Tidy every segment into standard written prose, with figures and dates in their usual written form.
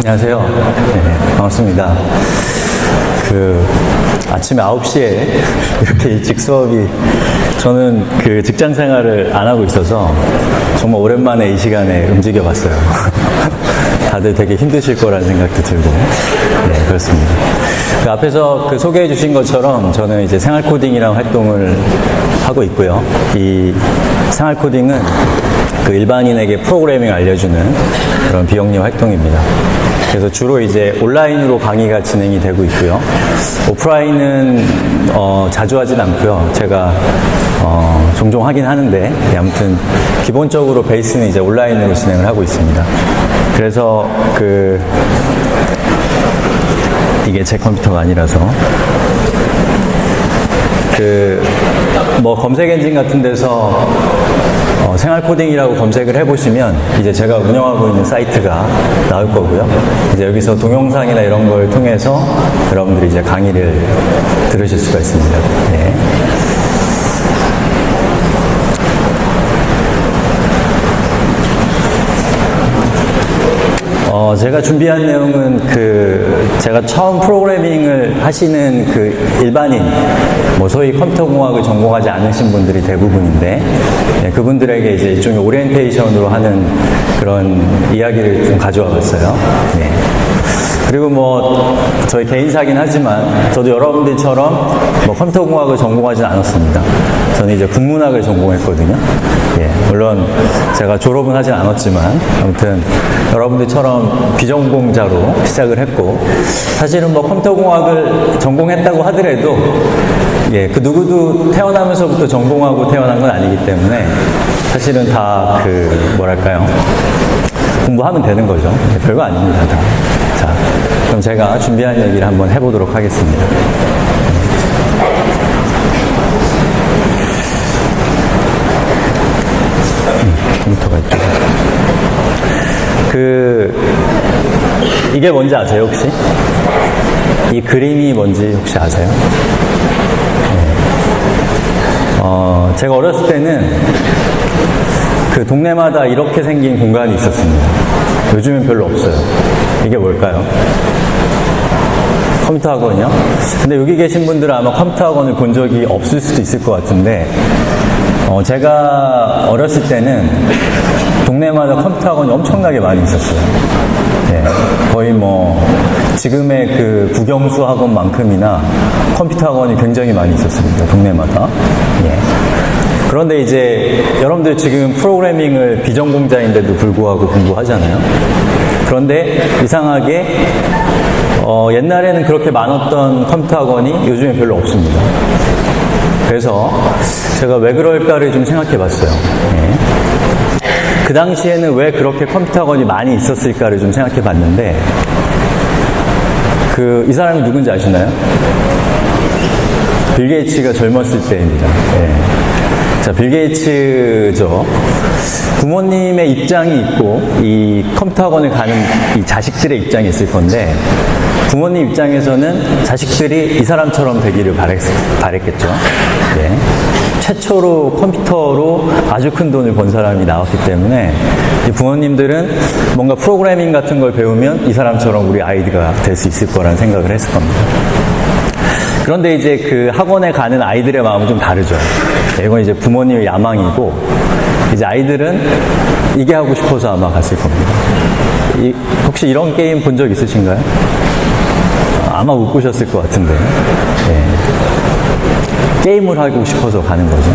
안녕하세요. 네, 반갑습니다. 아침에 9시에 이렇게 일찍 수업이, 저는 직장 생활을 안 하고 있어서 정말 오랜만에 이 시간에 움직여 봤어요. 다들 되게 힘드실 거라는 생각도 들고, 네, 그렇습니다. 앞에서 소개해 주신 것처럼 저는 이제 생활 코딩이라는 활동을 하고 있고요. 이 생활 코딩은 일반인에게 프로그래밍을 알려주는 그런 비영리 활동입니다. 그래서 주로 이제 온라인으로 강의가 진행이 되고 있고요. 오프라인은 자주 하진 않고요. 제가 종종 하긴 하는데, 아무튼 기본적으로 베이스는 이제 온라인으로 진행을 하고 있습니다. 그래서 이게 제 컴퓨터가 아니라서 검색 엔진 같은 데서 생활 코딩이라고 검색을 해보시면 이제 제가 운영하고 있는 사이트가 나올 거고요. 이제 여기서 동영상이나 이런 걸 통해서 여러분들이 이제 강의를 들으실 수가 있습니다. 네. 제가 준비한 내용은 제가 처음 프로그래밍을 하시는 일반인, 소위 컴퓨터공학을 전공하지 않으신 분들이 대부분인데, 네, 그분들에게 이제 일종의 오리엔테이션으로 하는 그런 이야기를 좀 가져와 봤어요. 네. 그리고 저희 개인사긴 하지만, 저도 여러분들처럼 컴퓨터공학을 전공하지는 않았습니다. 저는 이제 국문학을 전공했거든요. 예, 물론 제가 졸업은 하진 않았지만, 아무튼 여러분들처럼 비전공자로 시작을 했고, 사실은 컴퓨터공학을 전공했다고 하더라도, 예, 누구도 태어나면서부터 전공하고 태어난 건 아니기 때문에, 사실은 다 공부하면 되는 거죠. 별거 아닙니다, 다. 자, 그럼 제가 준비한 얘기를 한번 해보도록 하겠습니다. 컴퓨터가 있죠. 이게 뭔지 아세요, 혹시? 이 그림이 뭔지 혹시 아세요? 네. 제가 어렸을 때는 동네마다 이렇게 생긴 공간이 있었습니다. 요즘엔 별로 없어요. 이게 뭘까요? 컴퓨터 학원이요? 근데 여기 계신 분들은 아마 컴퓨터 학원을 본 적이 없을 수도 있을 것 같은데, 제가 어렸을 때는 동네마다 컴퓨터 학원이 엄청나게 많이 있었어요. 예, 거의 지금의 국영수 학원만큼이나 컴퓨터 학원이 굉장히 많이 있었습니다. 동네마다. 예. 그런데 이제 여러분들 지금 프로그래밍을 비전공자인데도 불구하고 공부하잖아요. 그런데 이상하게 옛날에는 그렇게 많았던 컴퓨터 학원이 요즘에 별로 없습니다. 그래서 제가 왜 그럴까를 좀 생각해 봤어요. 예. 그 당시에는 왜 그렇게 컴퓨터 학원이 많이 있었을까를 좀 생각해 봤는데, 이 사람이 누군지 아시나요? 빌 게이츠가 젊었을 때입니다. 예. 자, 빌 게이츠죠. 부모님의 입장이 있고, 이 컴퓨터 학원을 가는 이 자식들의 입장이 있을 건데, 부모님 입장에서는 자식들이 이 사람처럼 되기를 바랬겠죠. 예. 최초로 컴퓨터로 아주 큰 돈을 번 사람이 나왔기 때문에, 이 부모님들은 뭔가 프로그래밍 같은 걸 배우면 이 사람처럼 우리 아이가 될 수 있을 거라는 생각을 했을 겁니다. 그런데 이제 학원에 가는 아이들의 마음은 좀 다르죠. 이건 이제 부모님의 야망이고, 이제 아이들은 이게 하고 싶어서 아마 갔을 겁니다. 혹시 이런 게임 본 적 있으신가요? 아마 못 보셨을 것 같은데. 네. 게임을 하고 싶어서 가는 거죠.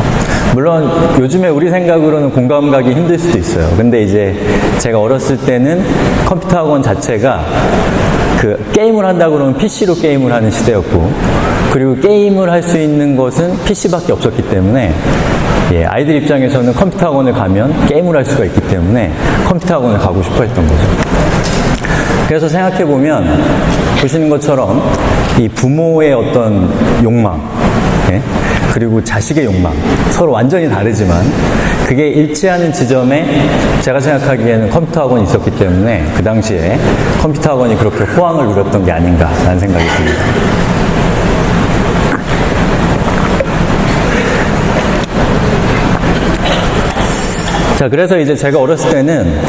물론 요즘에 우리 생각으로는 공감 가기 힘들 수도 있어요. 근데 이제 제가 어렸을 때는 컴퓨터 학원 자체가 게임을 한다고 그러면 PC로 게임을 하는 시대였고, 그리고 게임을 할 수 있는 것은 PC밖에 없었기 때문에, 예, 아이들 입장에서는 컴퓨터 학원을 가면 게임을 할 수가 있기 때문에 컴퓨터 학원을 가고 싶어 했던 거죠. 그래서 생각해보면, 보시는 것처럼 이 부모의 어떤 욕망, 예? 그리고 자식의 욕망, 서로 완전히 다르지만 그게 일치하는 지점에 제가 생각하기에는 컴퓨터 학원이 있었기 때문에 그 당시에 컴퓨터 학원이 그렇게 호황을 누렸던 게 아닌가라는 생각이 듭니다. 자, 그래서 이제 제가 어렸을 때는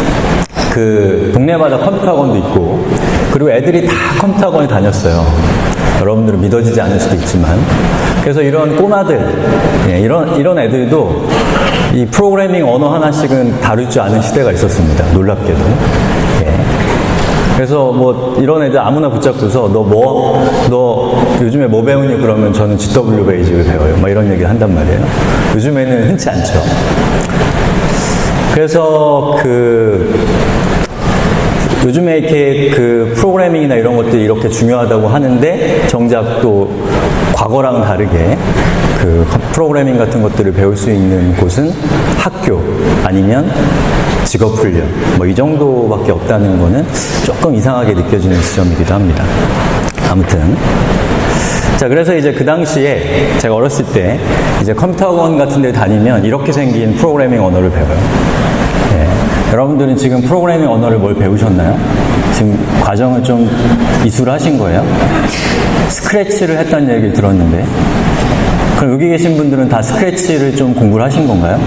그 동네마다 컴퓨터 학원도 있고, 그리고 애들이 다 컴퓨터 학원에 다녔어요. 여러분들은 믿어지지 않을 수도 있지만. 그래서 이런 꼬마들, 이런 애들도 이 프로그래밍 언어 하나씩은 다룰 줄 아는 시대가 있었습니다. 놀랍게도. 그래서 뭐 이런 애들 아무나 붙잡고서 너 요즘에 뭐 배우니? 그러면 저는 GW 베이직을 배워요. 막 이런 얘기를 한단 말이에요. 요즘에는 흔치 않죠. 그래서 요즘에 이렇게 그 프로그래밍이나 이런 것들이 이렇게 중요하다고 하는데 정작 또 과거랑 다르게 그 프로그래밍 같은 것들을 배울 수 있는 곳은 학교 아니면 직업훈련 뭐 이 정도밖에 없다는 거는 조금 이상하게 느껴지는 지점이기도 합니다. 아무튼 자, 그래서 이제 그 당시에 제가 어렸을 때 이제 컴퓨터 학원 같은 데 다니면 이렇게 생긴 프로그래밍 언어를 배워요. 여러분들은 지금 프로그래밍 언어를 뭘 배우셨나요? 지금 과정을 좀 이수하신 거예요? 스크래치를 했다는 얘기를 들었는데, 그럼 여기 계신 분들은 다 스크래치를 좀 공부를 하신 건가요?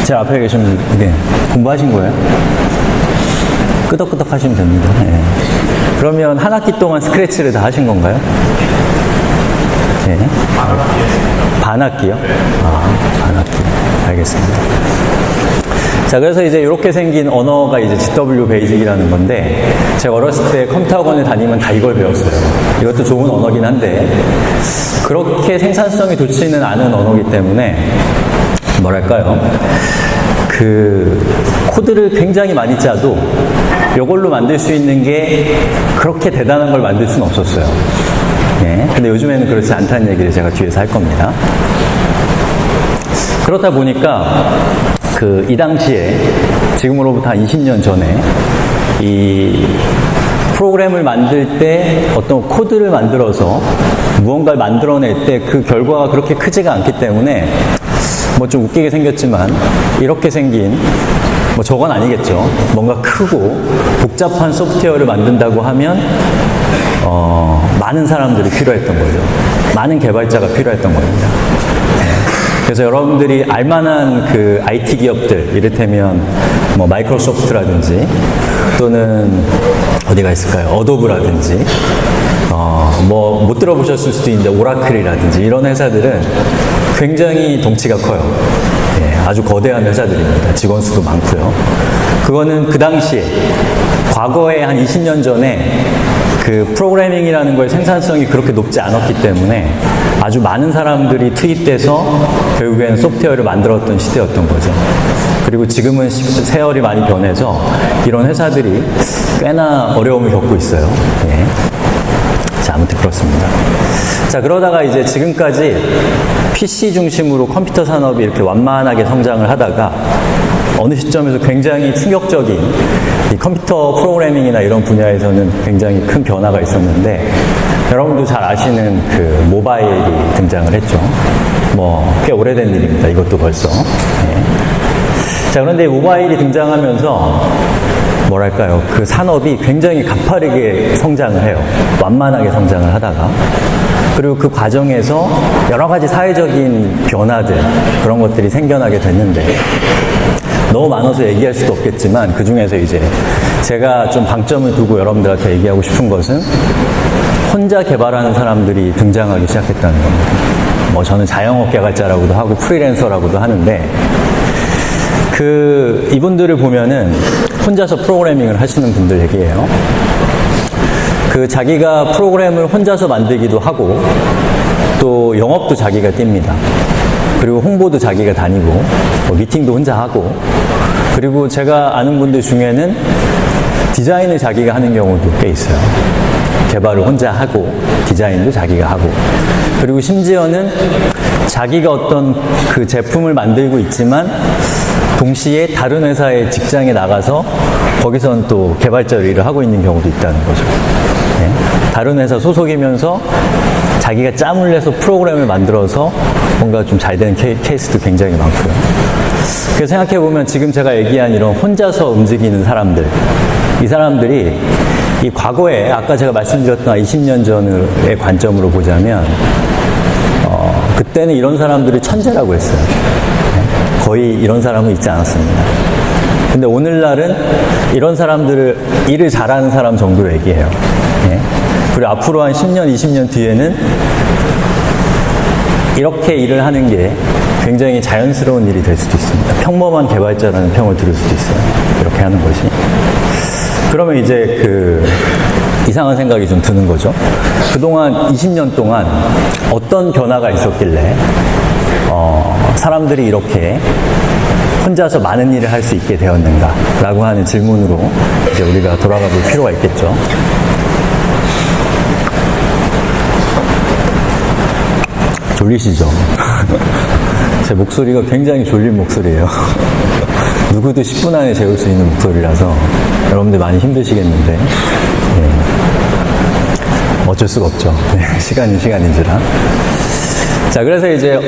제 앞에 계신 분들, 네, 공부하신 거예요? 끄덕끄덕 하시면 됩니다. 네. 그러면 한 학기 동안 스크래치를 다 하신 건가요? 네. 반 학기요? 아, 반 학기. 알겠습니다. 자, 그래서 이제 이렇게 생긴 언어가 이제 GW 베이직이라는 건데, 제가 어렸을 때 컴퓨터 학원에 다니면 다 이걸 배웠어요. 이것도 좋은 언어긴 한데, 그렇게 생산성이 좋지는 않은 언어이기 때문에, 뭐랄까요. 코드를 굉장히 많이 짜도, 이걸로 만들 수 있는 게 그렇게 대단한 걸 만들 수는 없었어요. 네. 근데 요즘에는 그렇지 않다는 얘기를 제가 뒤에서 할 겁니다. 그렇다 보니까, 이 당시에, 지금으로부터 한 20년 전에, 이 프로그램을 만들 때 어떤 코드를 만들어서 무언가를 만들어낼 때 그 결과가 그렇게 크지가 않기 때문에, 뭐 좀 웃기게 생겼지만, 이렇게 생긴, 뭐 저건 아니겠죠. 뭔가 크고 복잡한 소프트웨어를 만든다고 하면, 많은 사람들이 필요했던 거죠. 많은 개발자가 필요했던 겁니다. 그래서 여러분들이 알만한 그 IT 기업들, 이를테면 뭐 마이크로소프트라든지 또는 어디가 있을까요? 어도브라든지, 뭐 못 들어보셨을 수도 있는데 오라클이라든지 이런 회사들은 굉장히 덩치가 커요. 예, 아주 거대한 회사들입니다. 직원 수도 많고요. 그거는 그 당시에, 과거에 한 20년 전에 그 프로그래밍이라는 거의 생산성이 그렇게 높지 않았기 때문에 아주 많은 사람들이 투입돼서 결국에는 소프트웨어를 만들었던 시대였던 거죠. 그리고 지금은 세월이 많이 변해서 이런 회사들이 꽤나 어려움을 겪고 있어요. 예. 자, 아무튼 그렇습니다. 자, 그러다가 이제 지금까지 PC 중심으로 컴퓨터 산업이 이렇게 완만하게 성장을 하다가 어느 시점에서 굉장히 충격적인 이 컴퓨터 프로그래밍이나 이런 분야에서는 굉장히 큰 변화가 있었는데, 여러분도 잘 아시는 그 모바일이 등장을 했죠. 뭐 꽤 오래된 일입니다. 이것도 벌써. 예. 자, 그런데 모바일이 등장하면서 뭐랄까요, 그 산업이 굉장히 가파르게 성장을 해요. 완만하게 성장을 하다가. 그리고 그 과정에서 여러 가지 사회적인 변화들, 그런 것들이 생겨나게 됐는데, 너무 많아서 얘기할 수도 없겠지만, 그 중에서 이제 제가 좀 방점을 두고 여러분들한테 얘기하고 싶은 것은 혼자 개발하는 사람들이 등장하기 시작했다는 겁니다. 뭐 저는 자영업 개발자라고도 하고 프리랜서라고도 하는데, 이분들을 보면은 혼자서 프로그래밍을 하시는 분들 얘기예요. 자기가 프로그램을 혼자서 만들기도 하고, 또 영업도 자기가 띱니다. 그리고 홍보도 자기가 다니고, 뭐 미팅도 혼자 하고, 그리고 제가 아는 분들 중에는 디자인을 자기가 하는 경우도 꽤 있어요. 개발을 혼자 하고, 디자인도 자기가 하고, 그리고 심지어는 자기가 어떤 그 제품을 만들고 있지만, 동시에 다른 회사의 직장에 나가서 거기서는 또 개발자로 일을 하고 있는 경우도 있다는 거죠. 네. 다른 회사 소속이면서 자기가 짬을 내서 프로그램을 만들어서 뭔가 좀 잘 되는 케이스도 굉장히 많고요. 그래서 생각해보면 지금 제가 얘기한 이런 혼자서 움직이는 사람들, 이 사람들이 이 과거에 아까 제가 말씀드렸던 20년 전의 관점으로 보자면 그때는 이런 사람들을 천재라고 했어요. 거의 이런 사람은 있지 않았습니다. 근데 오늘날은 이런 사람들을 일을 잘하는 사람 정도로 얘기해요. 예. 그리고 앞으로 한 10년, 20년 뒤에는 이렇게 일을 하는 게 굉장히 자연스러운 일이 될 수도 있습니다. 평범한 개발자라는 평을 들을 수도 있어요. 이렇게 하는 것이. 그러면 이제 이상한 생각이 좀 드는 거죠. 그동안 20년 동안 어떤 변화가 있었길래 사람들이 이렇게 혼자서 많은 일을 할 수 있게 되었는가 라고 하는 질문으로 이제 우리가 돌아가 볼 필요가 있겠죠. 졸리시죠? 제 목소리가 굉장히 졸린 목소리예요. 누구도 10분 안에 재울 수 있는 목소리라서 여러분들 많이 힘드시겠는데 어쩔 수가 없죠. 시간인지라. 자, 그래서 이제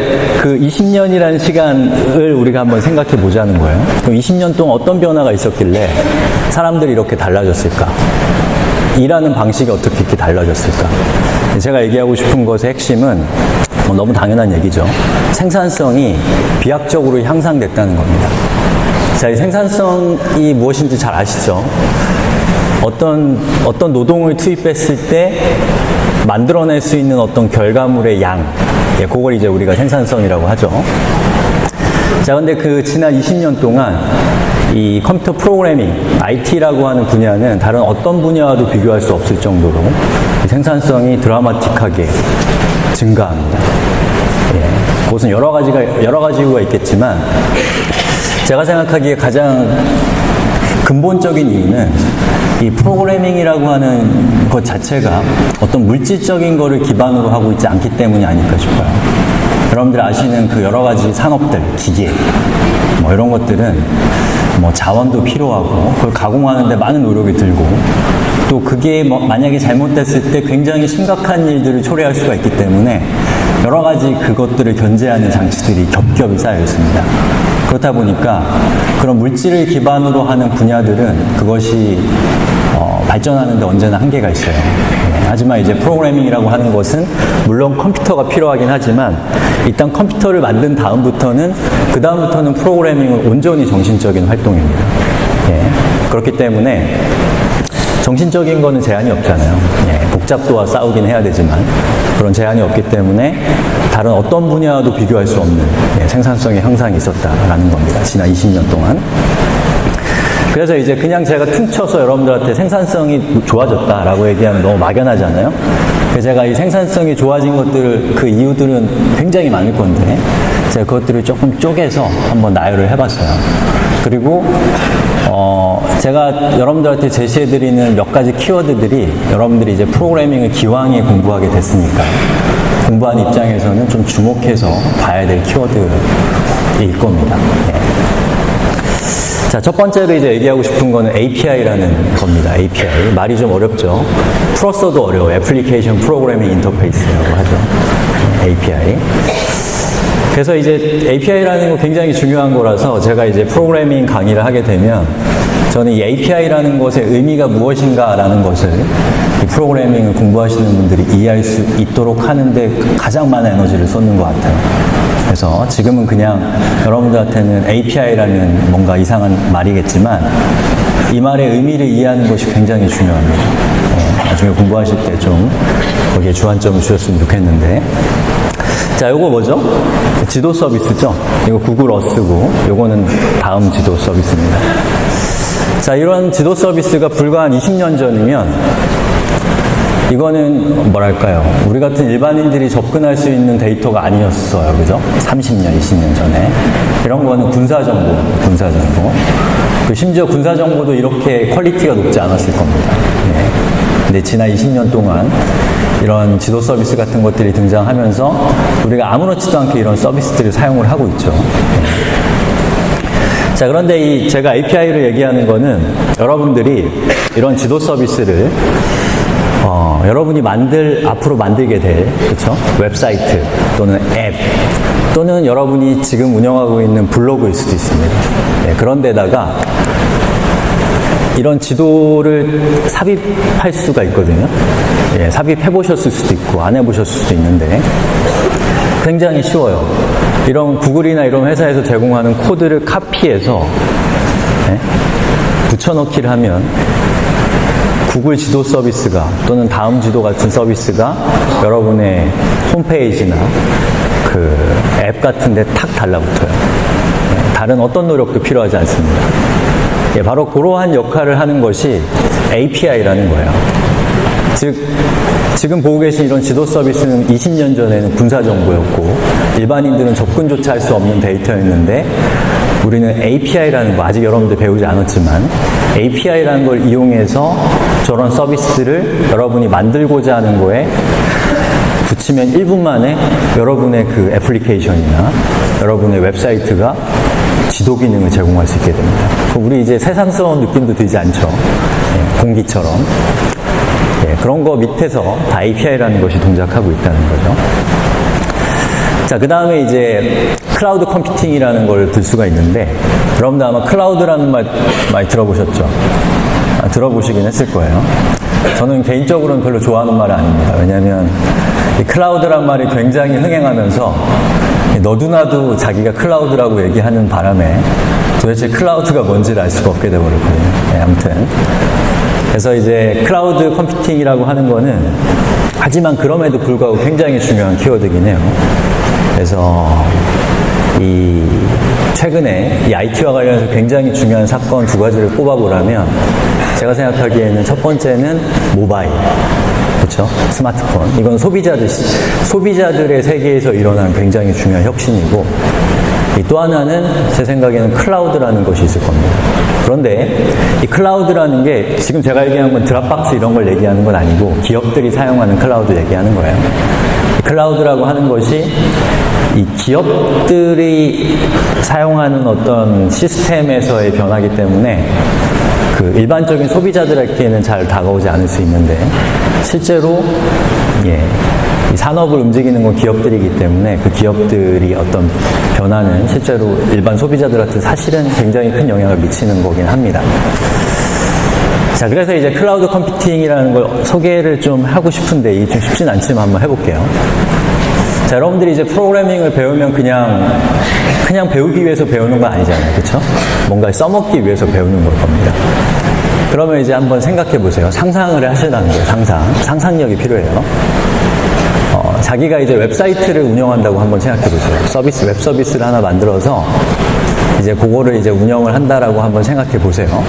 그 20년이라는 시간을 우리가 한번 생각해 보자는 거예요. 그럼 20년 동안 어떤 변화가 있었길래 사람들이 이렇게 달라졌을까? 일하는 방식이 어떻게 이렇게 달라졌을까? 제가 얘기하고 싶은 것의 핵심은 너무 당연한 얘기죠. 생산성이 비약적으로 향상됐다는 겁니다. 자, 이 생산성이 무엇인지 잘 아시죠? 어떤 노동을 투입했을 때 만들어낼 수 있는 어떤 결과물의 양, 그걸 이제 우리가 생산성이라고 하죠. 자, 근데 지난 20년 동안 이 컴퓨터 프로그래밍, IT라고 하는 분야는 다른 어떤 분야와도 비교할 수 없을 정도로 생산성이 드라마틱하게 증가합니다. 그것은 여러 가지 이유가 있겠지만, 제가 생각하기에 가장 근본적인 이유는 이 프로그래밍이라고 하는 것 자체가 어떤 물질적인 거를 기반으로 하고 있지 않기 때문이 아닐까 싶어요. 여러분들 아시는 여러 가지 산업들, 기계, 이런 것들은 자원도 필요하고 그걸 가공하는데 많은 노력이 들고 또 그게 만약에 잘못됐을 때 굉장히 심각한 일들을 초래할 수가 있기 때문에 여러 가지 그것들을 견제하는 장치들이 겹겹이 쌓여 있습니다. 그렇다 보니까 그런 물질을 기반으로 하는 분야들은 그것이 발전하는데 언제나 한계가 있어요. 하지만 이제 프로그래밍이라고 하는 것은 물론 컴퓨터가 필요하긴 하지만 일단 컴퓨터를 만든 다음부터는 프로그래밍은 온전히 정신적인 활동입니다. 그렇기 때문에 정신적인 거는 제한이 없잖아요. 복잡도와 싸우긴 해야 되지만 그런 제한이 없기 때문에 다른 어떤 분야와도 비교할 수 없는 생산성의 향상이 있었다라는 겁니다. 지난 20년 동안. 그래서 이제 그냥 제가 퉁쳐서 여러분들한테 생산성이 좋아졌다라고 얘기하면 너무 막연하잖아요. 그래서 제가 이 생산성이 좋아진 그 이유들은 굉장히 많을 건데 제가 그것들을 조금 쪼개서 한번 나열을 해봤어요. 그리고 제가 여러분들한테 제시해드리는 몇 가지 키워드들이 여러분들이 이제 프로그래밍을 기왕에 공부하게 됐으니까 공부하는 입장에서는 좀 주목해서 봐야 될 키워드일 겁니다. 자, 첫 번째로 이제 얘기하고 싶은 거는 API라는 겁니다. API. 말이 좀 어렵죠. 풀었어도 어려워요. 애플리케이션 프로그래밍 인터페이스라고 하죠. API. 그래서 이제 API라는 거 굉장히 중요한 거라서 제가 이제 프로그래밍 강의를 하게 되면 저는 이 API라는 것의 의미가 무엇인가라는 것을 이 프로그래밍을 공부하시는 분들이 이해할 수 있도록 하는데 가장 많은 에너지를 쏟는 것 같아요. 그래서 지금은 그냥 여러분들한테는 API라는 뭔가 이상한 말이겠지만 이 말의 의미를 이해하는 것이 굉장히 중요합니다. 나중에 공부하실 때 좀 거기에 주안점을 주셨으면 좋겠는데 자, 요거 뭐죠? 지도 서비스죠? 이거 구글 어스고 요거는 다음 지도 서비스입니다. 자, 이런 지도 서비스가 불과 한 20년 전이면 이거는 뭐랄까요? 우리 같은 일반인들이 접근할 수 있는 데이터가 아니었어요. 그죠? 30년, 20년 전에. 이런 거는 군사정보. 심지어 군사정보도 이렇게 퀄리티가 높지 않았을 겁니다. 근데 지난 20년 동안 이런 지도 서비스 같은 것들이 등장하면서 우리가 아무렇지도 않게 이런 서비스들을 사용을 하고 있죠. 자, 그런데 제가 API를 얘기하는 거는 여러분들이 이런 지도 서비스를 여러분이 앞으로 만들게 될, 그쵸? 웹사이트 또는 앱 또는 여러분이 지금 운영하고 있는 블로그일 수도 있습니다. 그런데다가 이런 지도를 삽입할 수가 있거든요. 삽입해 보셨을 수도 있고 안 해보셨을 수도 있는데 굉장히 쉬워요. 이런 구글이나 이런 회사에서 제공하는 코드를 카피해서 붙여넣기를 하면 구글 지도 서비스가 또는 다음 지도 같은 서비스가 여러분의 홈페이지나 그 앱 같은 데 탁 달라붙어요. 다른 어떤 노력도 필요하지 않습니다. 바로 그러한 역할을 하는 것이 API라는 거예요. 즉, 지금 보고 계신 이런 지도 서비스는 20년 전에는 군사 정보였고 일반인들은 접근조차 할 수 없는 데이터였는데 우리는 API라는 거, 아직 여러분들 배우지 않았지만 API라는 걸 이용해서 저런 서비스들을 여러분이 만들고자 하는 거에 붙이면 1분 만에 여러분의 그 애플리케이션이나 여러분의 웹사이트가 지도 기능을 제공할 수 있게 됩니다. 우리 이제 세상스러운 느낌도 들지 않죠? 공기처럼. 그런 거 밑에서 다 API라는 것이 동작하고 있다는 거죠. 자, 그 다음에 이제 클라우드 컴퓨팅이라는 걸 들 수가 있는데, 여러분들 아마 클라우드라는 말 많이 들어보셨죠? 들어보시긴 했을 거예요. 저는 개인적으로는 별로 좋아하는 말은 아닙니다. 왜냐하면 이 클라우드란 말이 굉장히 흥행하면서 너도나도 자기가 클라우드라고 얘기하는 바람에 도대체 클라우드가 뭔지를 알 수가 없게 되어버렸거든요. 아무튼 그래서 이제 클라우드 컴퓨팅이라고 하는 거는 하지만 그럼에도 불구하고 굉장히 중요한 키워드이긴 해요. 그래서 이 최근에 이 IT와 관련해서 굉장히 중요한 사건 두 가지를 꼽아보라면 제가 생각하기에는 첫 번째는 모바일, 그렇죠? 스마트폰. 이건 소비자들의 세계에서 일어난 굉장히 중요한 혁신이고 또 하나는 제 생각에는 클라우드라는 것이 있을 겁니다. 그런데 이 클라우드라는 게 지금 제가 얘기한 건 드랍박스 이런 걸 얘기하는 건 아니고 기업들이 사용하는 클라우드 얘기하는 거예요. 이 클라우드라고 하는 것이 이 기업들이 사용하는 어떤 시스템에서의 변화이기 때문에 그 일반적인 소비자들에게는 잘 다가오지 않을 수 있는데 실제로 이 산업을 움직이는 건 기업들이기 때문에 그 기업들이 어떤 변화는 실제로 일반 소비자들한테 사실은 굉장히 큰 영향을 미치는 거긴 합니다. 자, 그래서 이제 클라우드 컴퓨팅이라는 걸 소개를 좀 하고 싶은데 이게 좀 쉽진 않지만 한번 해볼게요. 자, 여러분들이 이제 프로그래밍을 배우면 그냥 배우기 위해서 배우는 건 아니잖아요. 그렇죠? 뭔가 써먹기 위해서 배우는 걸 겁니다. 그러면 이제 한번 생각해 보세요. 상상을 하시라는 거예요. 상상력이 필요해요. 자기가 이제 웹사이트를 운영한다고 한번 생각해 보세요. 웹 서비스를 하나 만들어서 이제 그거를 이제 운영을 한다라고 한번 생각해 보세요.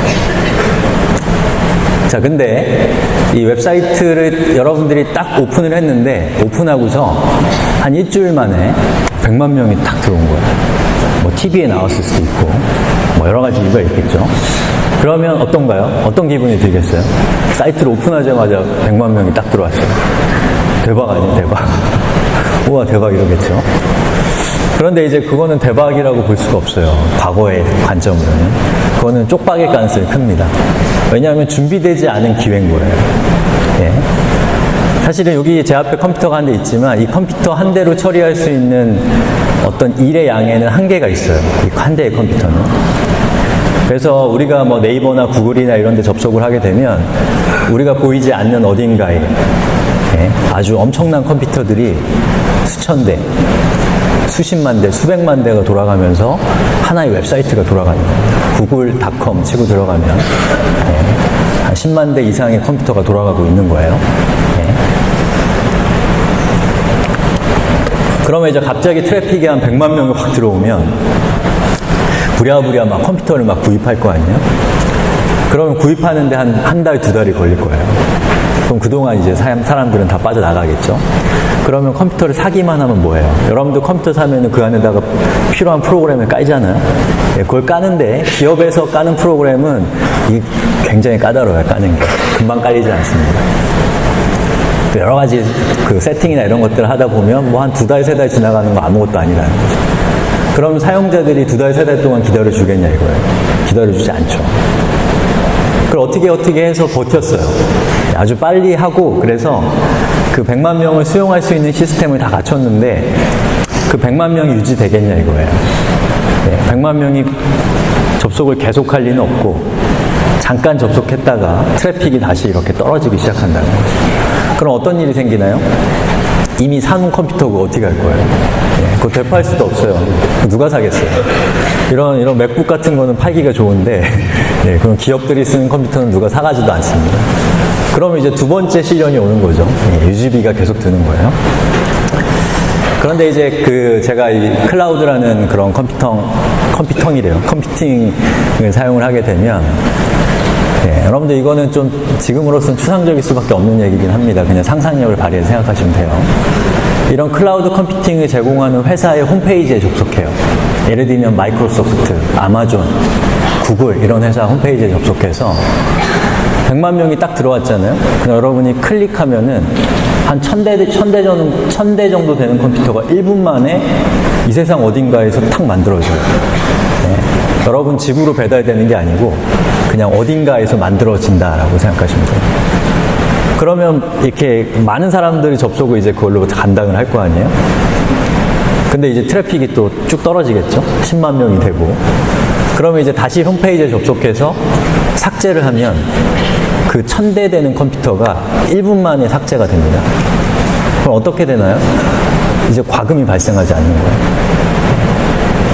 자, 근데 이 웹사이트를 여러분들이 딱 오픈을 했는데 오픈하고서 한 일주일 만에 100만 명이 딱 들어온 거예요. 뭐 TV에 나왔을 수도 있고 뭐 여러 가지 이유가 있겠죠. 그러면 어떤가요? 어떤 기분이 들겠어요? 사이트를 오픈하자마자 100만 명이 딱 들어왔어요. 대박 아니에요, 대박. 우와, 대박 이러겠죠. 그런데 이제 그거는 대박이라고 볼 수가 없어요. 과거의 관점으로는. 그거는 쪽박일 가능성이 큽니다. 왜냐하면 준비되지 않은 기회인 거예요. 사실은 여기 제 앞에 컴퓨터가 한 대 있지만 이 컴퓨터 한 대로 처리할 수 있는 어떤 일의 양에는 한계가 있어요. 이 한 대의 컴퓨터는. 그래서 우리가 뭐 네이버나 구글이나 이런 데 접속을 하게 되면 우리가 보이지 않는 어딘가에 아주 엄청난 컴퓨터들이 수천 대, 수십만 대, 수백만 대가 돌아가면서 하나의 웹사이트가 돌아가는 겁니다. 구글.com 치고 들어가면 한 10만 대 이상의 컴퓨터가 돌아가고 있는 거예요. 그러면 이제 갑자기 트래픽이 한 100만 명이 확 들어오면 부랴부랴 막 컴퓨터를 막 구입할 거 아니에요? 그러면 구입하는데 한 달, 두 달이 걸릴 거예요. 그럼 그동안 이제 사람들은 다 빠져나가겠죠? 그러면 컴퓨터를 사기만 하면 뭐예요? 여러분들 컴퓨터 사면은 그 안에다가 필요한 프로그램을 깔잖아요? 그걸 까는데 기업에서 까는 프로그램은 굉장히 까다로워요, 까는 게. 금방 깔리지 않습니다. 여러 가지 그 세팅이나 이런 것들을 하다 보면 뭐 한 두 달, 세 달 지나가는 거 아무것도 아니라는 거죠. 그럼 사용자들이 두 달, 세 달 동안 기다려주겠냐 이거예요. 기다려주지 않죠. 그걸 어떻게 해서 버텼어요. 아주 빨리 하고 그래서 그 100만 명을 수용할 수 있는 시스템을 다 갖췄는데 그 100만 명이 유지되겠냐 이거예요. 100만 명이 접속을 계속할 리는 없고 잠깐 접속했다가 트래픽이 다시 이렇게 떨어지기 시작한다는 거죠. 그럼 어떤 일이 생기나요? 이미 사놓은 컴퓨터고 어떻게 할 거예요? 예, 그거 되팔 수도 없어요. 누가 사겠어요? 이런 맥북 같은 거는 팔기가 좋은데, 예, 그런 기업들이 쓰는 컴퓨터는 누가 사가지도 않습니다. 그러면 이제 두 번째 시련이 오는 거죠. 예, 유지비가 계속 드는 거예요. 그런데 이제 제가 이 클라우드라는 그런 컴퓨팅을 사용을 하게 되면, 네, 여러분들 이거는 좀 지금으로서는 추상적일 수밖에 없는 얘기긴 합니다. 그냥 상상력을 발휘해서 생각하시면 돼요. 이런 클라우드 컴퓨팅을 제공하는 회사의 홈페이지에 접속해요. 예를 들면 마이크로소프트, 아마존, 구글 이런 회사 홈페이지에 접속해서 100만 명이 딱 들어왔잖아요. 그럼 여러분이 클릭하면은 한 1000대 정도 되는 컴퓨터가 1분 만에 이 세상 어딘가에서 탁 만들어져요. 네. 여러분 집으로 배달되는 게 아니고 그냥 어딘가에서 만들어진다라고 생각하시면 돼요. 그러면 이렇게 많은 사람들이 접속을 이제 그걸로 감당을 할 거 아니에요? 근데 이제 트래픽이 또 쭉 떨어지겠죠? 10만 명이 되고. 그러면 이제 다시 홈페이지에 접속해서 삭제를 하면 그 1000대 되는 컴퓨터가 1분 만에 삭제가 됩니다. 그럼 어떻게 되나요? 이제 과금이 발생하지 않는 거예요.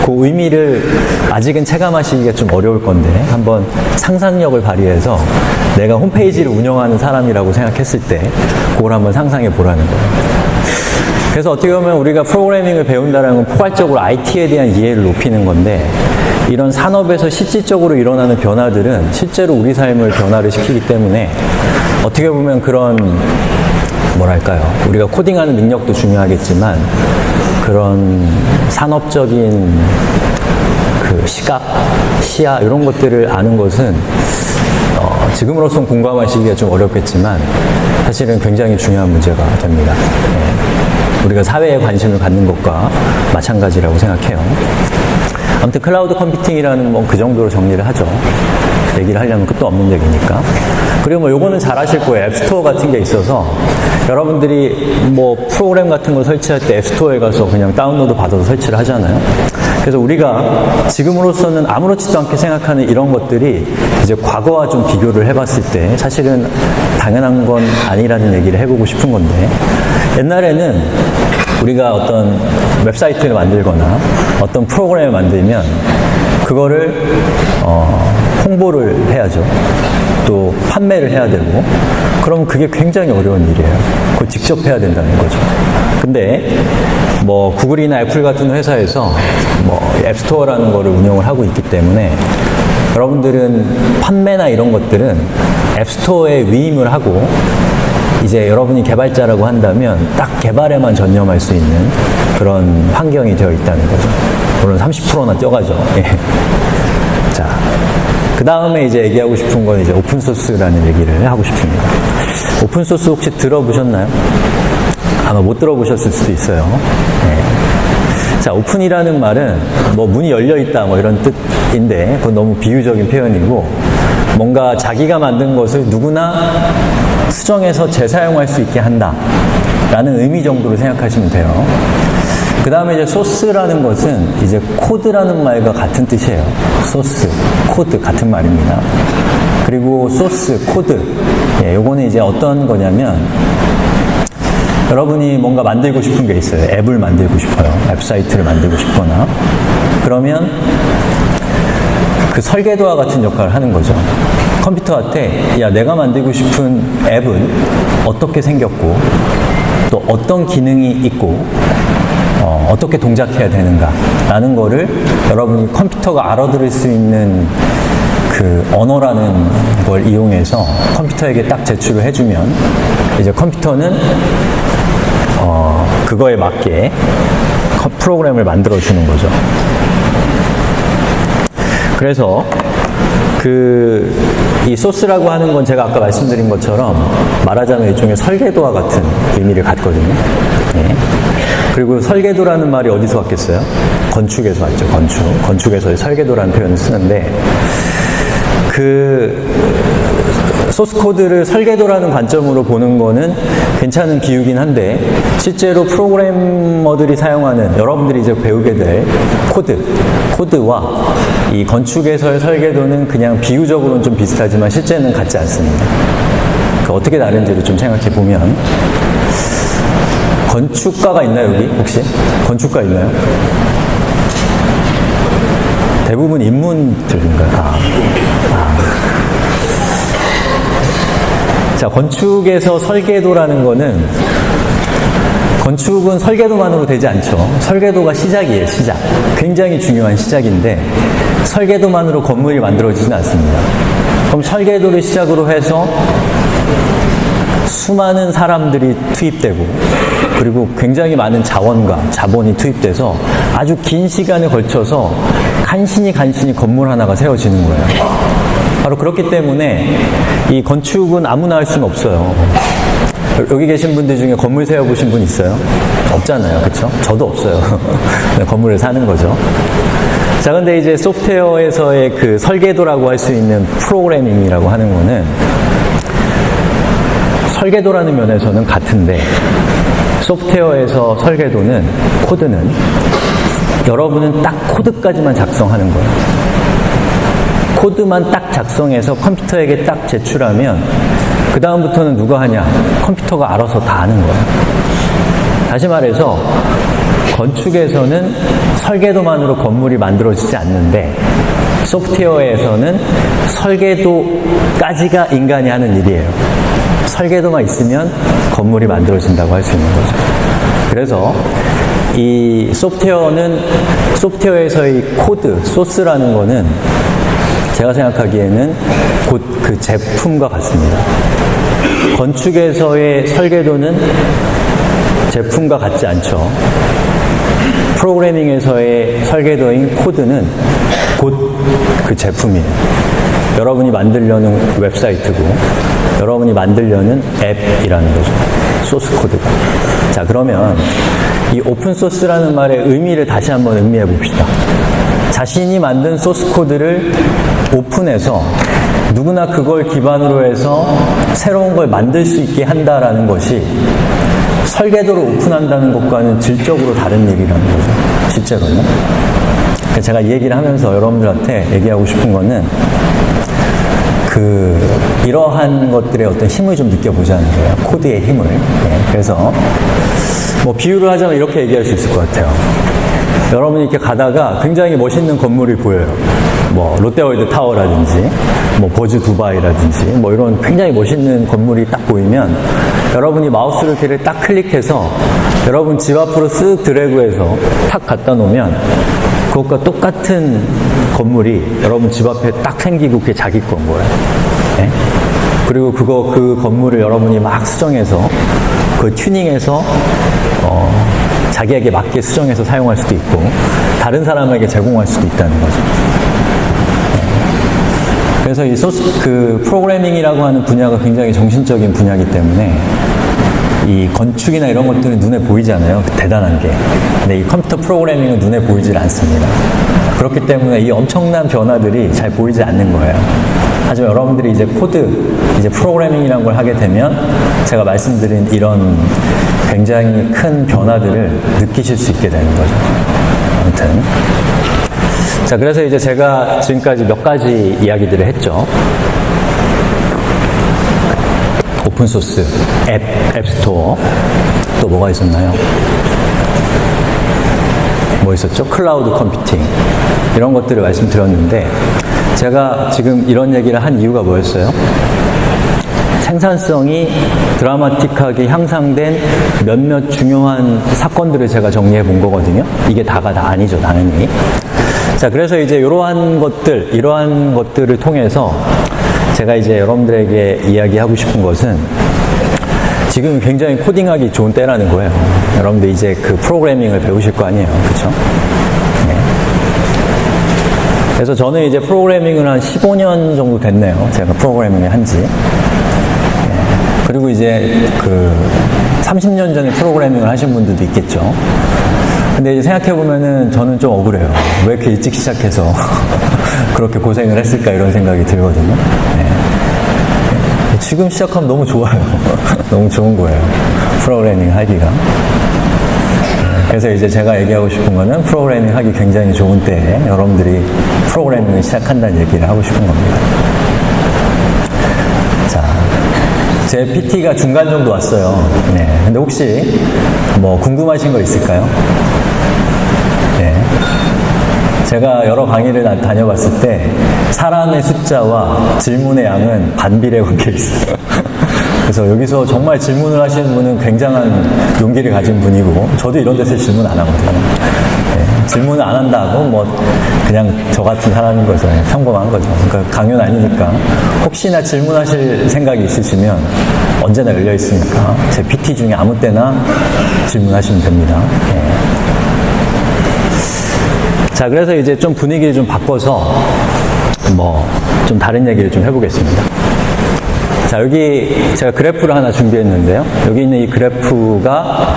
그 의미를 아직은 체감하시기가 좀 어려울 건데 한번 상상력을 발휘해서 내가 홈페이지를 운영하는 사람이라고 생각했을 때 그걸 한번 상상해 보라는 거예요. 그래서 어떻게 보면 우리가 프로그래밍을 배운다는 건 포괄적으로 IT에 대한 이해를 높이는 건데 이런 산업에서 실질적으로 일어나는 변화들은 실제로 우리 삶을 변화를 시키기 때문에 어떻게 보면 그런 뭐랄까요, 우리가 코딩하는 능력도 중요하겠지만 그런 산업적인 그 시각, 시야 이런 것들을 아는 것은 지금으로서는 공감하시기가 좀 어렵겠지만 사실은 굉장히 중요한 문제가 됩니다. 네. 우리가 사회에 관심을 갖는 것과 마찬가지라고 생각해요. 아무튼 클라우드 컴퓨팅이라는 뭐 그 정도로 정리를 하죠. 얘기를 하려면 끝도 없는 얘기니까. 그리고 뭐 요거는 잘 아실 거예요. 앱스토어 같은 게 있어서 여러분들이 뭐 프로그램 같은 거 설치할 때 앱스토어에 가서 그냥 다운로드 받아서 설치를 하잖아요. 그래서 우리가 지금으로서는 아무렇지도 않게 생각하는 이런 것들이 이제 과거와 좀 비교를 해봤을 때 사실은 당연한 건 아니라는 얘기를 해보고 싶은 건데 옛날에는 우리가 어떤 웹사이트를 만들거나 어떤 프로그램을 만들면 그거를 홍보를 해야죠. 또 판매를 해야 되고 그러면 그게 굉장히 어려운 일이에요. 그걸 직접 해야 된다는 거죠. 근데 뭐 구글이나 애플 같은 회사에서 뭐 앱스토어라는 거를 운영을 하고 있기 때문에 여러분들은 판매나 이런 것들은 앱스토어에 위임을 하고 이제 여러분이 개발자라고 한다면 딱 개발에만 전념할 수 있는 그런 환경이 되어 있다는 거죠. 물론 30%나 뛰어가죠. 예. 자, 그 다음에 이제 얘기하고 싶은 건 이제 오픈소스라는 얘기를 하고 싶습니다. 오픈소스 혹시 들어보셨나요? 아마 못 들어보셨을 수도 있어요. 예. 자, 오픈이라는 말은 뭐 문이 열려있다 뭐 이런 뜻인데 그건 너무 비유적인 표현이고 뭔가 자기가 만든 것을 누구나 수정해서 재사용할 수 있게 한다 라는 의미 정도로 생각하시면 돼요. 그 다음에 이제 소스라는 것은 이제 코드라는 말과 같은 뜻이에요. 소스, 코드 같은 말입니다. 그리고 소스, 코드 예, 요거는 이제 어떤 거냐면 여러분이 뭔가 만들고 싶은 게 있어요. 앱을 만들고 싶어요. 웹사이트를 만들고 싶거나 그러면 그 설계도와 같은 역할을 하는 거죠. 컴퓨터한테 야 내가 만들고 싶은 앱은 어떻게 생겼고 또 어떤 기능이 있고 어떻게 동작해야 되는가 라는 거를 여러분이 컴퓨터가 알아들을 수 있는 그 언어라는 걸 이용해서 컴퓨터에게 딱 제출을 해주면 이제 컴퓨터는 그거에 맞게 프로그램을 만들어주는 거죠. 그래서 이 소스라고 하는 건 제가 아까 말씀드린 것처럼 말하자면 일종의 설계도와 같은 의미를 갖거든요. 예. 그리고 설계도라는 말이 어디서 왔겠어요? 건축에서 왔죠. 건축에서 설계도라는 표현을 쓰는데 소스 코드를 설계도라는 관점으로 보는 거는 괜찮은 비유긴 한데 실제로 프로그래머들이 사용하는 여러분들이 이제 배우게 될 코드와 이 건축에서의 설계도는 그냥 비유적으로는 좀 비슷하지만 실제는 같지 않습니다. 어떻게 다른지를 좀 생각해 보면 건축가가 있나요, 여기? 혹시? 건축가 있나요? 대부분 인문들인가요? 자, 건축에서 설계도라는 거는, 건축은 설계도만으로 되지 않죠. 설계도가 시작이에요, 시작. 굉장히 중요한 시작인데, 설계도만으로 건물이 만들어지진 않습니다. 그럼 설계도를 시작으로 해서 수많은 사람들이 투입되고, 그리고 굉장히 많은 자원과 자본이 투입돼서 아주 긴 시간에 걸쳐서 간신히 건물 하나가 세워지는 거예요. 바로 그렇기 때문에 이 건축은 아무나 할 수는 없어요. 여기 계신 분들 중에 건물 세워보신 분 있어요? 없잖아요, 그쵸? 저도 없어요. 건물을 사는 거죠. 자, 근데 이제 소프트웨어에서의 그 설계도라고 할 수 있는 프로그래밍이라고 하는 거는 설계도라는 면에서는 같은데, 소프트웨어에서 설계도는, 코드는 여러분은 딱 코드까지만 작성하는 거예요. 코드만 딱 작성해서 컴퓨터에게 딱 제출하면 그 다음부터는 누가 하냐? 컴퓨터가 알아서 다 하는 거예요. 다시 말해서 건축에서는 설계도만으로 건물이 만들어지지 않는데, 소프트웨어에서는 설계도까지가 인간이 하는 일이에요. 설계도만 있으면 건물이 만들어진다고 할 수 있는 거죠. 그래서 이 소프트웨어에서의 코드, 소스라는 거는 제가 생각하기에는 곧 그 제품과 같습니다. 건축에서의 설계도는 제품과 같지 않죠. 프로그래밍에서의 설계도인 코드는 곧 그 제품이에요. 여러분이 만들려는 웹사이트고, 여러분이 만들려는 앱이라는 거죠. 소스 코드가. 자, 그러면 이 오픈소스라는 말의 의미를 다시 한번 음미해 봅시다. 자신이 만든 소스 코드를 오픈해서 누구나 그걸 기반으로 해서 새로운 걸 만들 수 있게 한다라는 것이 설계도를 오픈한다는 것과는 질적으로 다른 얘기라는 거죠. 실제로는. 제가 이 얘기를 하면서 여러분들한테 얘기하고 싶은 거는 이러한 것들의 어떤 힘을 좀 느껴보자는 거예요. 코드의 힘을. 네, 그래서 뭐 비유를 하자면 이렇게 얘기할 수 있을 것 같아요. 여러분이 이렇게 가다가 굉장히 멋있는 건물이 보여요. 뭐 롯데월드 타워라든지 뭐 버즈 두바이라든지 뭐 이런 굉장히 멋있는 건물이 딱 보이면 여러분이 마우스를 이렇게 딱 클릭해서 여러분 집 앞으로 쓱 드래그해서 탁 갖다 놓으면 그것과 똑같은 건물이 여러분 집 앞에 딱 생기고 그게 자기 건 거예요. 네? 그리고 그 건물을 여러분이 막 수정해서 그 튜닝해서 자기에게 맞게 수정해서 사용할 수도 있고 다른 사람에게 제공할 수도 있다는 거죠. 그래서 이 프로그래밍이라고 하는 분야가 굉장히 정신적인 분야이기 때문에 이 건축이나 이런 것들은 눈에 보이지 않아요. 대단한 게. 근데 이 컴퓨터 프로그래밍은 눈에 보이질 않습니다. 그렇기 때문에 이 엄청난 변화들이 잘 보이지 않는 거예요. 하지만 여러분들이 이제 프로그래밍이라는 걸 하게 되면 제가 말씀드린 이런 굉장히 큰 변화들을 느끼실 수 있게 되는 거죠. 아무튼. 자, 그래서 이제 제가 지금까지 몇 가지 이야기들을 했죠. 오픈소스, 앱스토어, 또 뭐가 있었나요? 뭐 있었죠? 클라우드 컴퓨팅. 이런 것들을 말씀드렸는데, 제가 지금 이런 얘기를 한 이유가 뭐였어요? 생산성이 드라마틱하게 향상된 몇몇 중요한 사건들을 제가 정리해 본 거거든요. 이게 다가 다 아니죠, 당연히. 자, 그래서 이제 이러한 것들을 통해서 제가 이제 여러분들에게 이야기하고 싶은 것은 지금 굉장히 코딩하기 좋은 때라는 거예요. 여러분들 이제 그 프로그래밍을 배우실 거 아니에요. 그쵸? 네. 그래서 저는 이제 프로그래밍을 한 15년 정도 됐네요. 제가 프로그래밍을 한 지. 네. 그리고 이제 30년 전에 프로그래밍을 하신 분들도 있겠죠. 근데 이제 생각해보면은 저는 좀 억울해요. 왜 이렇게 일찍 시작해서 그렇게 고생을 했을까 이런 생각이 들거든요. 네. 지금 시작하면 너무 좋아요. 너무 좋은 거예요. 프로그래밍 하기가. 그래서 이제 제가 얘기하고 싶은 거는 프로그래밍 하기 굉장히 좋은 때에 여러분들이 프로그래밍을 시작한다는 얘기를 하고 싶은 겁니다. 자, 제 PT가 중간 정도 왔어요. 네. 근데 혹시 뭐 궁금하신 거 있을까요? 네. 제가 여러 강의를 다녀봤을 때 사람의 숫자와 질문의 양은 반비례 관계 있어요. 그래서 여기서 정말 질문을 하시는 분은 굉장한 용기를 가진 분이고, 저도 이런 데서 질문 안 하거든요. 네, 질문을 안 한다고 뭐 그냥 저 같은 사람인 거죠. 평범한 거죠. 그러니까 강연 아니니까 혹시나 질문하실 생각이 있으시면 언제나 열려 있으니까 제 PT 중에 아무 때나 질문하시면 됩니다. 네. 자, 그래서 이제 좀 분위기를 좀 바꿔서 뭐 좀 다른 얘기를 좀 해보겠습니다. 자, 여기 제가 그래프를 하나 준비했는데요. 여기 있는 이 그래프가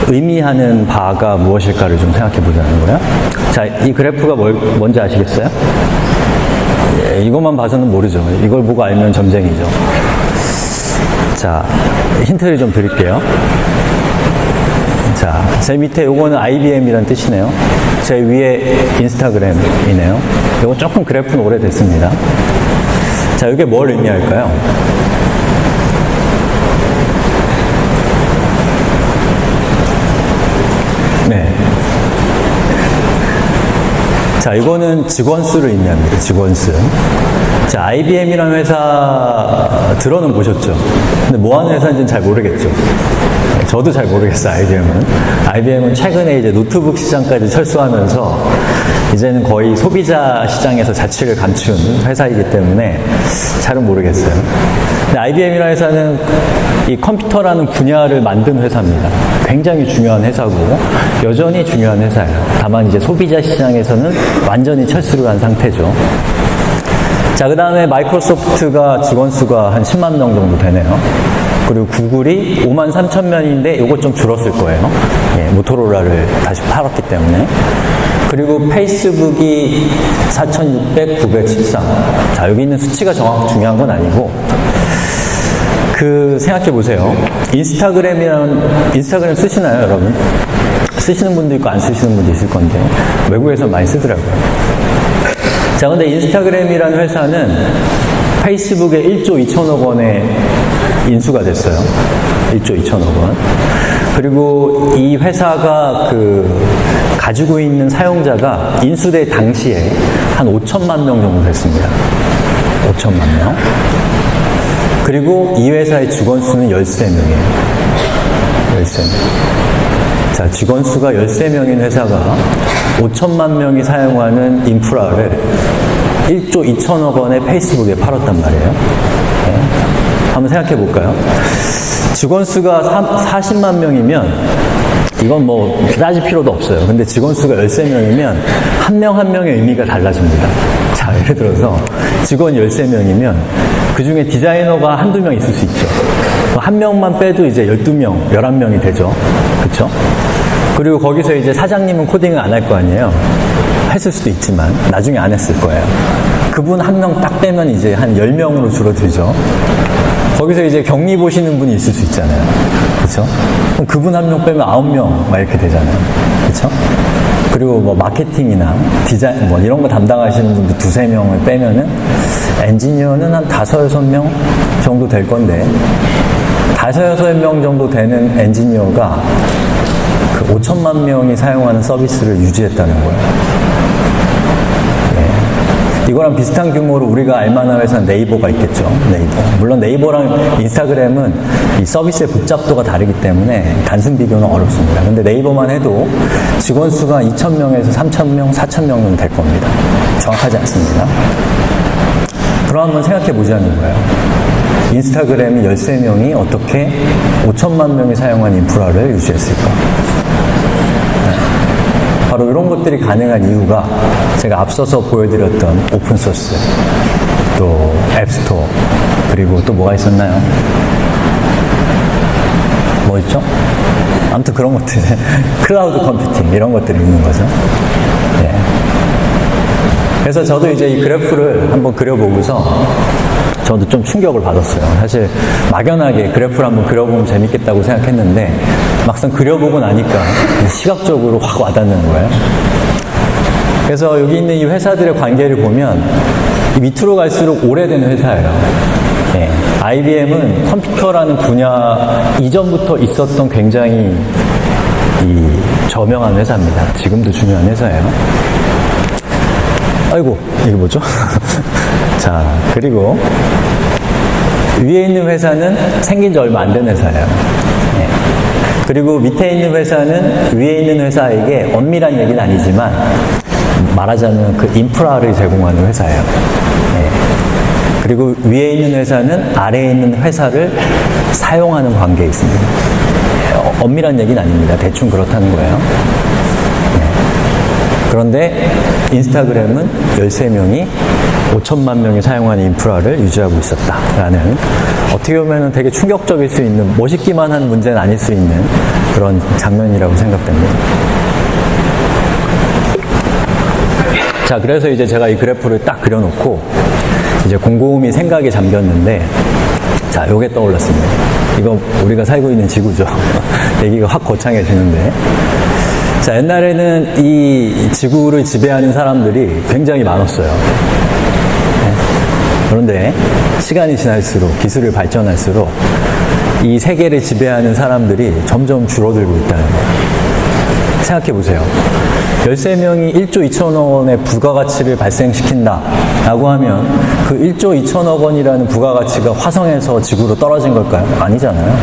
의미하는 바가 무엇일까를 좀 생각해 보자는 거예요. 자, 이 그래프가 뭔지 아시겠어요? 예, 이것만 봐서는 모르죠. 이걸 보고 알면 점쟁이죠. 자, 힌트를 좀 드릴게요. 자, 제 밑에 요거는 IBM이라는 뜻이네요. 제 위에 인스타그램이네요. 요거 조금 그래프는 오래됐습니다. 자, 이게 뭘 의미할까요? 네. 자, 이거는 직원 수를 의미합니다. 직원 수. 자, IBM이라는 회사 들어는 보셨죠? 근데 뭐 하는 회사인지는 잘 모르겠죠. 저도 잘 모르겠어요, IBM은. IBM은 최근에 이제 노트북 시장까지 철수하면서 이제는 거의 소비자 시장에서 자취를 감춘 회사이기 때문에 잘은 모르겠어요. 근데 IBM이라는 회사는 이 컴퓨터라는 분야를 만든 회사입니다. 굉장히 중요한 회사고 여전히 중요한 회사예요. 다만 이제 소비자 시장에서는 완전히 철수를 한 상태죠. 자, 그 다음에 마이크로소프트가 직원 수가 한 10만 명 정도 되네요. 그리고 구글이 5만 3천 명인데 이것 좀 줄었을 거예요. 예, 모토로라를 다시 팔았기 때문에. 그리고 페이스북이 4,600, 913. 자, 여기 있는 수치가 정확히 중요한 건 아니고, 생각해 보세요. 인스타그램 쓰시나요, 여러분? 쓰시는 분도 있고 안 쓰시는 분도 있을 건데, 외국에서 많이 쓰더라고요. 자, 근데 인스타그램이라는 회사는 페이스북에 1조 2천억 원의 인수가 됐어요. 1조 2천억 원. 그리고 이 회사가 가지고 있는 사용자가 인수될 당시에 한 5천만 명 정도 됐습니다. 5천만 명. 그리고 이 회사의 직원 수는 13명이에요. 13명. 자, 직원 수가 13명인 회사가 5천만 명이 사용하는 인프라를 1조 2천억 원의 페이스북에 팔았단 말이에요. 네. 한번 생각해 볼까요? 직원 수가 40만 명이면 이건 뭐 따질 필요도 없어요. 근데 직원 수가 13명이면 한 명 한 명의 의미가 달라집니다. 자, 예를 들어서 직원이 13명이면 그 중에 디자이너가 한두 명 있을 수 있죠. 한 명만 빼도 이제 12명, 11명이 되죠. 그쵸? 그리고 거기서 이제 사장님은 코딩을 안 할 거 아니에요. 했을 수도 있지만 나중에 안 했을 거예요. 그분 한 명 딱 빼면 이제 한 10명으로 줄어들죠. 거기서 이제 격리 보시는 분이 있을 수 있잖아요. 그쵸? 그럼 그분 한 명 빼면 9명 막 이렇게 되잖아요. 그쵸? 그리고 뭐 마케팅이나 디자인 뭐 이런 거 담당하시는 분도 2-3명을 빼면은 엔지니어는 한 5-6명 정도 될 건데 5-6명 정도 되는 엔지니어가 5천만 명이 사용하는 서비스를 유지했다는 거예요. 네. 이거랑 비슷한 규모로 우리가 알만한 회사는 네이버가 있겠죠. 네이버. 물론 네이버랑 인스타그램은 이 서비스의 복잡도가 다르기 때문에 단순 비교는 어렵습니다. 근데 네이버만 해도 직원 수가 2,000명에서 3,000명, 4,000명 정도 될 겁니다. 정확하지 않습니다. 그럼 한번 생각해 보자는 거예요. 인스타그램이 13명이 어떻게 5천만 명이 사용한 인프라를 유지했을까? 바로 이런 것들이 가능한 이유가 제가 앞서서 보여드렸던 오픈소스, 또 앱스토어, 그리고 또 뭐가 있었나요? 뭐 있죠? 아무튼 그런 것들, 클라우드 컴퓨팅 이런 것들이 있는 거죠. 네. 그래서 저도 이제 이 그래프를 한번 그려보고서 저도 좀 충격을 받았어요. 사실 막연하게 그래프를 한번 그려보면 재밌겠다고 생각했는데 막상 그려보고 나니까 시각적으로 확 와닿는 거예요. 그래서 여기 있는 이 회사들의 관계를 보면 밑으로 갈수록 오래된 회사예요. 네. IBM은 컴퓨터라는 분야 이전부터 있었던 굉장히 저명한 회사입니다. 지금도 중요한 회사예요. 아이고, 이게 뭐죠? 자, 그리고 위에 있는 회사는 생긴 지 얼마 안 된 회사예요. 네. 그리고 밑에 있는 회사는 위에 있는 회사에게 엄밀한 얘기는 아니지만 말하자면 그 인프라를 제공하는 회사예요. 네. 그리고 위에 있는 회사는 아래에 있는 회사를 사용하는 관계에 있습니다. 엄밀한 얘기는 아닙니다. 대충 그렇다는 거예요. 네. 그런데 인스타그램은 13명이 5천만 명이 사용하는 인프라를 유지하고 있었다라는, 어떻게 보면 되게 충격적일 수 있는, 멋있기만 한 문제는 아닐 수 있는 그런 장면이라고 생각됩니다. 자, 그래서 이제 제가 이 그래프를 딱 그려놓고 이제 곰곰이 생각에 잠겼는데, 자, 요게 떠올랐습니다. 이거 우리가 살고 있는 지구죠. 얘기가 확 거창해지는데, 자, 옛날에는 이 지구를 지배하는 사람들이 굉장히 많았어요. 네. 그런데 시간이 지날수록, 기술이 발전할수록 이 세계를 지배하는 사람들이 점점 줄어들고 있다는 거예요. 생각해 보세요. 13명이 1조 2천억 원의 부가가치를 발생시킨다 라고 하면 그 1조 2천억 원이라는 부가가치가 화성에서 지구로 떨어진 걸까요? 아니잖아요.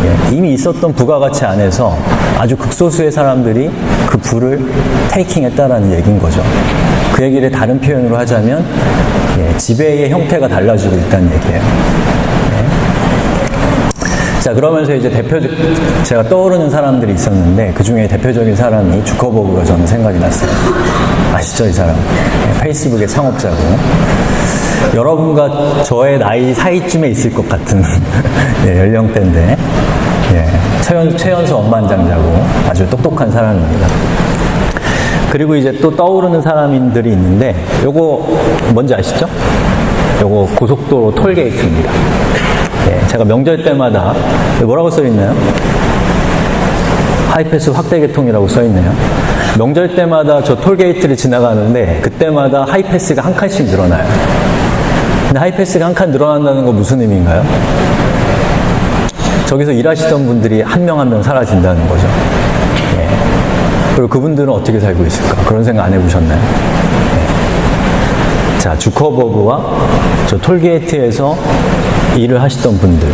예, 이미 있었던 부가가치 안에서 아주 극소수의 사람들이 그 부를 테이킹했다라는 얘기인 거죠. 그 얘기를 다른 표현으로 하자면 지배의 형태가 달라지고 있다는 얘기예요. 자, 그러면서 이제 제가 떠오르는 사람들이 있었는데, 그 중에 대표적인 사람이 주커버그가 저는 생각이 났어요. 아시죠, 이 사람? 페이스북의 창업자고. 여러분과 저의 나이 사이쯤에 있을 것 같은 연령대인데, 최연소 억만장자고 아주 똑똑한 사람입니다. 그리고 이제 또 떠오르는 사람들이 있는데, 요거 뭔지 아시죠? 요거 고속도로 톨게이트입니다. 제가 명절 때마다 뭐라고 써있나요? 하이패스 확대개통이라고 써있네요. 명절 때마다 저 톨게이트를 지나가는데 그때마다 하이패스가 한 칸씩 늘어나요. 근데 하이패스가 한 칸 늘어난다는 건 무슨 의미인가요? 저기서 일하시던 분들이 한 명 한 명 사라진다는 거죠. 그리고 그분들은 어떻게 살고 있을까? 그런 생각 안 해보셨나요? 자, 주커버그와 저 톨게이트에서 일을 하시던 분들,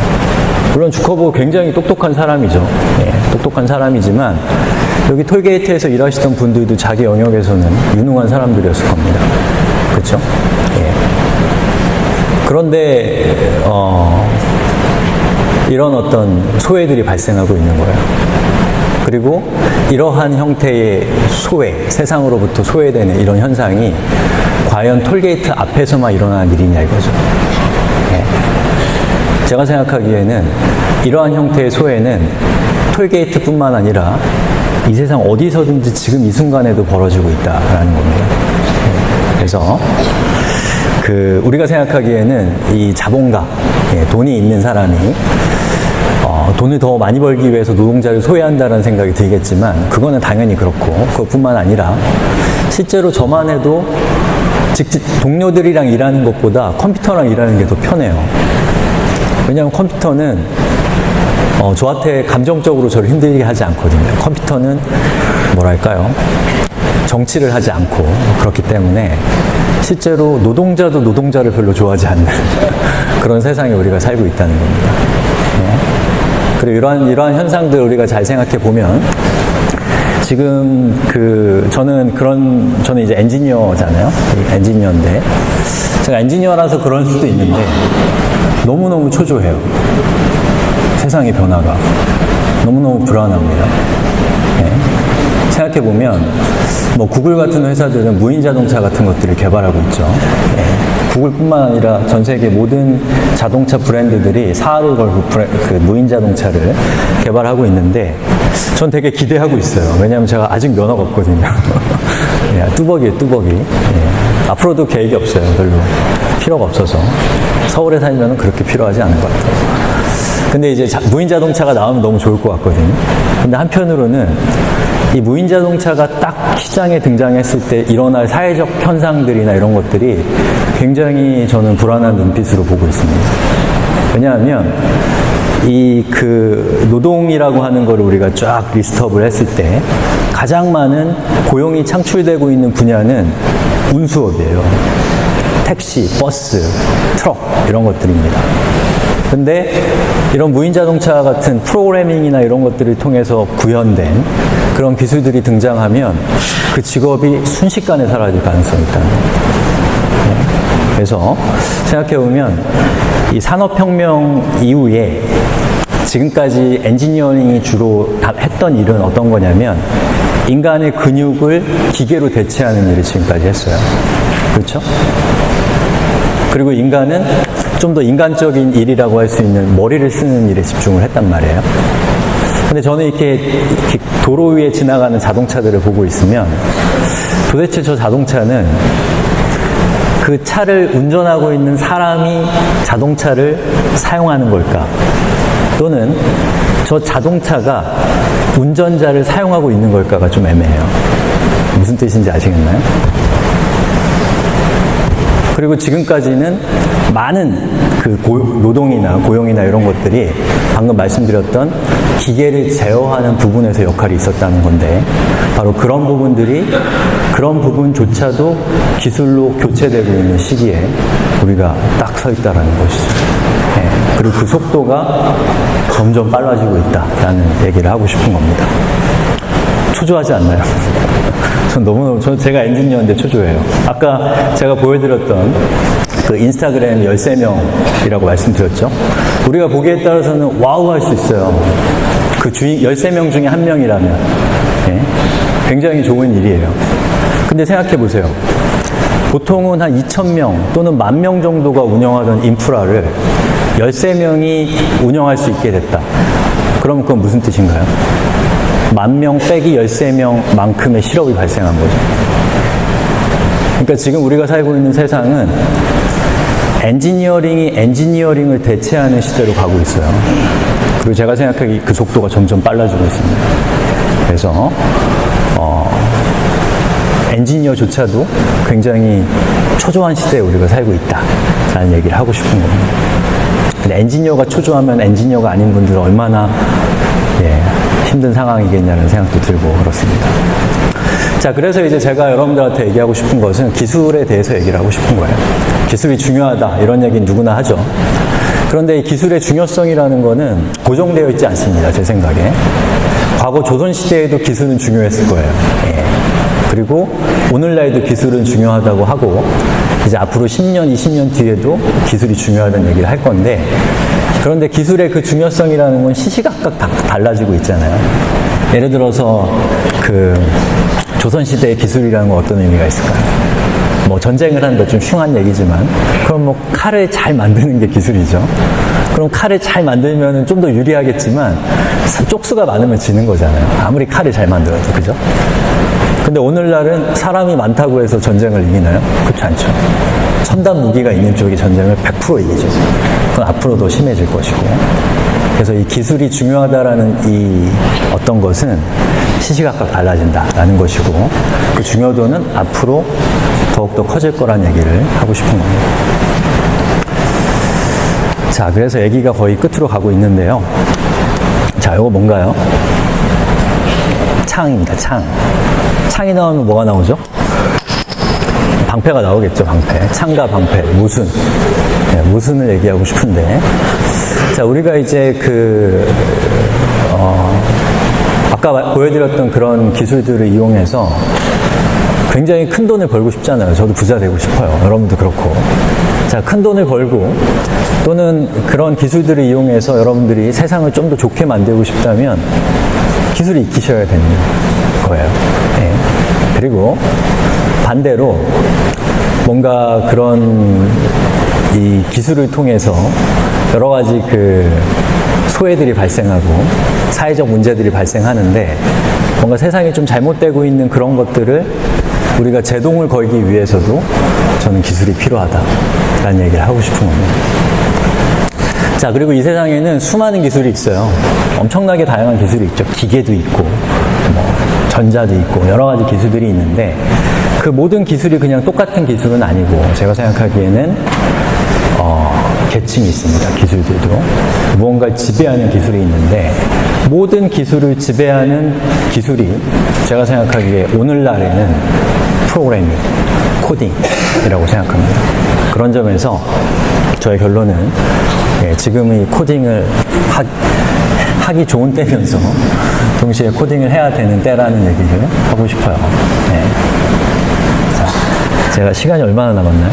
물론 주커버그 굉장히 똑똑한 사람이죠. 똑똑한 사람이지만 여기 톨게이트에서 일하시던 분들도 자기 영역에서는 유능한 사람들이었을 겁니다. 그렇죠? 그런데 이런 어떤 소외들이 발생하고 있는 거예요. 그리고 이러한 형태의 소외, 세상으로부터 소외되는 이런 현상이 과연 톨게이트 앞에서만 일어나는 일이냐 이거죠. 제가 생각하기에는 이러한 형태의 소외는 톨게이트뿐만 아니라 이 세상 어디서든지 지금 이 순간에도 벌어지고 있다라는 겁니다. 그래서 우리가 생각하기에는 이 자본가, 돈이 있는 사람이 돈을 더 많이 벌기 위해서 노동자를 소외한다는 생각이 들겠지만, 그거는 당연히 그렇고, 그것뿐만 아니라 실제로 저만 해도 동료들이랑 일하는 것보다 컴퓨터랑 일하는 게 더 편해요. 왜냐하면 컴퓨터는 저한테 감정적으로 저를 힘들게 하지 않거든요. 컴퓨터는 뭐랄까요, 정치를 하지 않고 그렇기 때문에 실제로 노동자도 노동자를 별로 좋아하지 않는 그런 세상에 우리가 살고 있다는 겁니다. 그리고 이러한 현상들 우리가 잘 생각해 보면, 지금 저는 이제 엔지니어잖아요. 엔지니어인데, 제가 엔지니어라서 그럴 수도 있는데 너무너무 초조해요. 세상의 변화가 너무너무 불안합니다. 생각해 보면 뭐 구글 같은 회사들은 무인 자동차 같은 것들을 개발하고 있죠. 구글뿐만 아니라 전 세계 모든 자동차 브랜드들이 사활을 걸고 그 무인 자동차를 개발하고 있는데, 전 되게 기대하고 있어요. 왜냐하면 제가 아직 면허가 없거든요. 뚜벅이에요, 뚜벅이. 앞으로도 계획이 없어요. 별로 필요가 없어서. 서울에 살면 그렇게 필요하지 않은 것 같아요. 근데 이제 무인 자동차가 나오면 너무 좋을 것 같거든요. 근데 한편으로는 이 무인 자동차가 딱 시장에 등장했을 때 일어날 사회적 현상들이나 이런 것들이 굉장히 저는 불안한 눈빛으로 보고 있습니다. 왜냐하면 이 그 노동이라고 하는 거를 우리가 쫙 리스트업을 했을 때 가장 많은 고용이 창출되고 있는 분야는 운수업이에요. 택시, 버스, 트럭 이런 것들입니다. 근데 이런 무인 자동차 같은 프로그래밍이나 이런 것들을 통해서 구현된 그런 기술들이 등장하면 그 직업이 순식간에 사라질 가능성이 있다는 거예요. 그래서 생각해보면 이 산업혁명 이후에 지금까지 엔지니어링이 주로 했던 일은 어떤 거냐면 인간의 근육을 기계로 대체하는 일을 지금까지 했어요. 그렇죠? 그리고 인간은 좀 더 인간적인 일이라고 할 수 있는 머리를 쓰는 일에 집중을 했단 말이에요. 근데 저는 이렇게 도로 위에 지나가는 자동차들을 보고 있으면 도대체 저 자동차는 그 차를 운전하고 있는 사람이 자동차를 사용하는 걸까? 또는 저 자동차가 운전자를 사용하고 있는 걸까가 좀 애매해요. 무슨 뜻인지 아시겠나요? 그리고 지금까지는 많은 그 노동이나 고용이나 이런 것들이 방금 말씀드렸던 기계를 제어하는 부분에서 역할이 있었다는 건데 바로 그런 부분들이 그런 부분조차도 기술로 교체되고 있는 시기에 우리가 딱 서 있다는 것이죠. 네. 그리고 그 속도가 점점 빨라지고 있다라는 얘기를 하고 싶은 겁니다. 초조하지 않나요? 제가 엔지니어인데 초조해요. 아까 제가 보여드렸던 그 인스타그램 13명이라고 말씀드렸죠. 우리가 보기에 따라서는 와우 할 수 있어요. 그 13명 중에 한 명이라면. 예? 굉장히 좋은 일이에요. 근데 생각해 보세요. 보통은 한 2,000명 또는 10,000명 정도가 운영하던 인프라를 13명이 운영할 수 있게 됐다. 그럼 그건 무슨 뜻인가요? 10,000명 빼기 13명만큼의 실업이 발생한 거죠. 그러니까 지금 우리가 살고 있는 세상은 엔지니어링이 엔지니어링을 대체하는 시대로 가고 있어요. 그리고 제가 생각하기에 그 속도가 점점 빨라지고 있습니다. 그래서 엔지니어조차도 굉장히 초조한 시대에 우리가 살고 있다라는 얘기를 하고 싶은 겁니다. 근데 엔지니어가 초조하면 엔지니어가 아닌 분들은 얼마나 힘든 상황이겠냐는 생각도 들고 그렇습니다. 자, 그래서 이제 제가 여러분들한테 얘기하고 싶은 것은 기술에 대해서 얘기를 하고 싶은 거예요. 기술이 중요하다 이런 얘기는 누구나 하죠. 그런데 이 기술의 중요성이라는 거는 고정되어 있지 않습니다. 제 생각에. 과거 조선시대에도 기술은 중요했을 거예요. 예. 그리고 오늘날도 기술은 중요하다고 하고 이제 앞으로 10년, 20년 뒤에도 기술이 중요하다는 얘기를 할 건데 그런데 기술의 그 중요성이라는 건 시시각각 달라지고 있잖아요. 예를 들어서 그 조선시대의 기술이라는 건 어떤 의미가 있을까요? 뭐 전쟁을 하는 거 좀 흉한 얘기지만 그럼 뭐 칼을 잘 만드는 게 기술이죠. 그럼 칼을 잘 만들면 좀 더 유리하겠지만 쪽수가 많으면 지는 거잖아요. 아무리 칼을 잘 만들어도. 그죠? 근데 오늘날은 사람이 많다고 해서 전쟁을 이기나요? 그렇지 않죠. 첨단 무기가 있는 쪽이 전쟁을 100% 이기죠. 그건 앞으로 더 심해질 것이고. 그래서 이 기술이 중요하다라는 이 어떤 것은 시시각각 달라진다라는 것이고 그 중요도는 앞으로 더욱더 커질 거란 얘기를 하고 싶은 겁니다. 자, 그래서 얘기가 거의 끝으로 가고 있는데요. 자, 이거 뭔가요? 창입니다. 창. 창이 나오면 뭐가 나오죠? 방패가 나오겠죠. 방패. 창과 방패. 무슨. 네, 무슨을 얘기하고 싶은데 자, 우리가 이제 아까 보여드렸던 그런 기술들을 이용해서 굉장히 큰 돈을 벌고 싶잖아요. 저도 부자 되고 싶어요. 여러분도 그렇고. 자, 큰 돈을 벌고 또는 그런 기술들을 이용해서 여러분들이 세상을 좀 더 좋게 만들고 싶다면 기술이 익히셔야 되는 거예요. 네. 그리고 반대로 뭔가 그런 이 기술을 통해서 여러 가지 그 소외들이 발생하고 사회적 문제들이 발생하는데 뭔가 세상이 좀 잘못되고 있는 그런 것들을 우리가 제동을 걸기 위해서도 저는 기술이 필요하다라는 얘기를 하고 싶은 겁니다. 자, 그리고 이 세상에는 수많은 기술이 있어요. 엄청나게 다양한 기술이 있죠. 기계도 있고 뭐 전자도 있고 여러 가지 기술들이 있는데 그 모든 기술이 그냥 똑같은 기술은 아니고 제가 생각하기에는 계층이 있습니다. 기술들도. 무언가를 지배하는 기술이 있는데 모든 기술을 지배하는 기술이 제가 생각하기에 오늘날에는 프로그래밍, 코딩이라고 생각합니다. 그런 점에서 저의 결론은 지금의 코딩을 하기 좋은 때면서 동시에 코딩을 해야 되는 때라는 얘기를 하고 싶어요. 네. 자, 제가 시간이 얼마나 남았나요?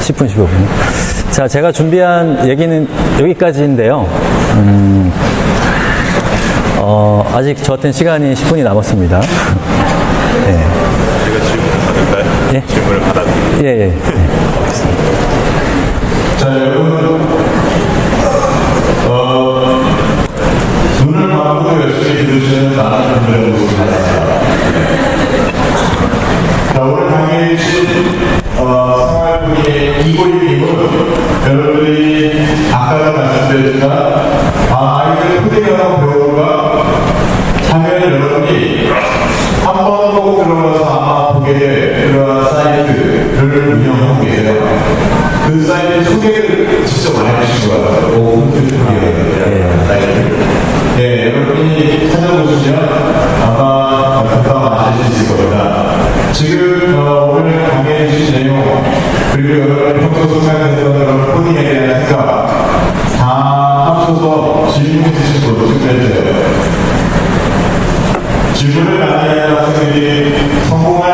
10분, 15분. 자, 제가 준비한 얘기는 여기까지인데요. 아직 저한테는 시간이 10분이 남았습니다. 네. 제가 질문을 받을까요? 예? 질문을 받아드릴게요. 예, 예. 자, 여러분, 눈을 감고 열심히 들으시는 많은 분들의 모습을 봤습니다. 자, 오늘 강의해 주신 생활분의 이고일님은 여러분들이 아까도 말씀드렸지만 아이들 코딩하고 배우는가 하면 여러분이 한 번 꼭 들어가서 아마 보게 될 그러한 사이트를 운영하고 계세요. 그 사이트 소개를 직접 많이 해주신 것 같아요. 네, 여러분이 찾아보시면 아마 금방 아실 수 있을 겁니다. 지금 오늘 강의해 주신 내용 그리고 여러분의 평소 생각했던 그런 코딩에 대한 생각 다 합쳐서 질문 있으신 분도 준비해주세요. 질문을 많이 하는 학생들이 성공할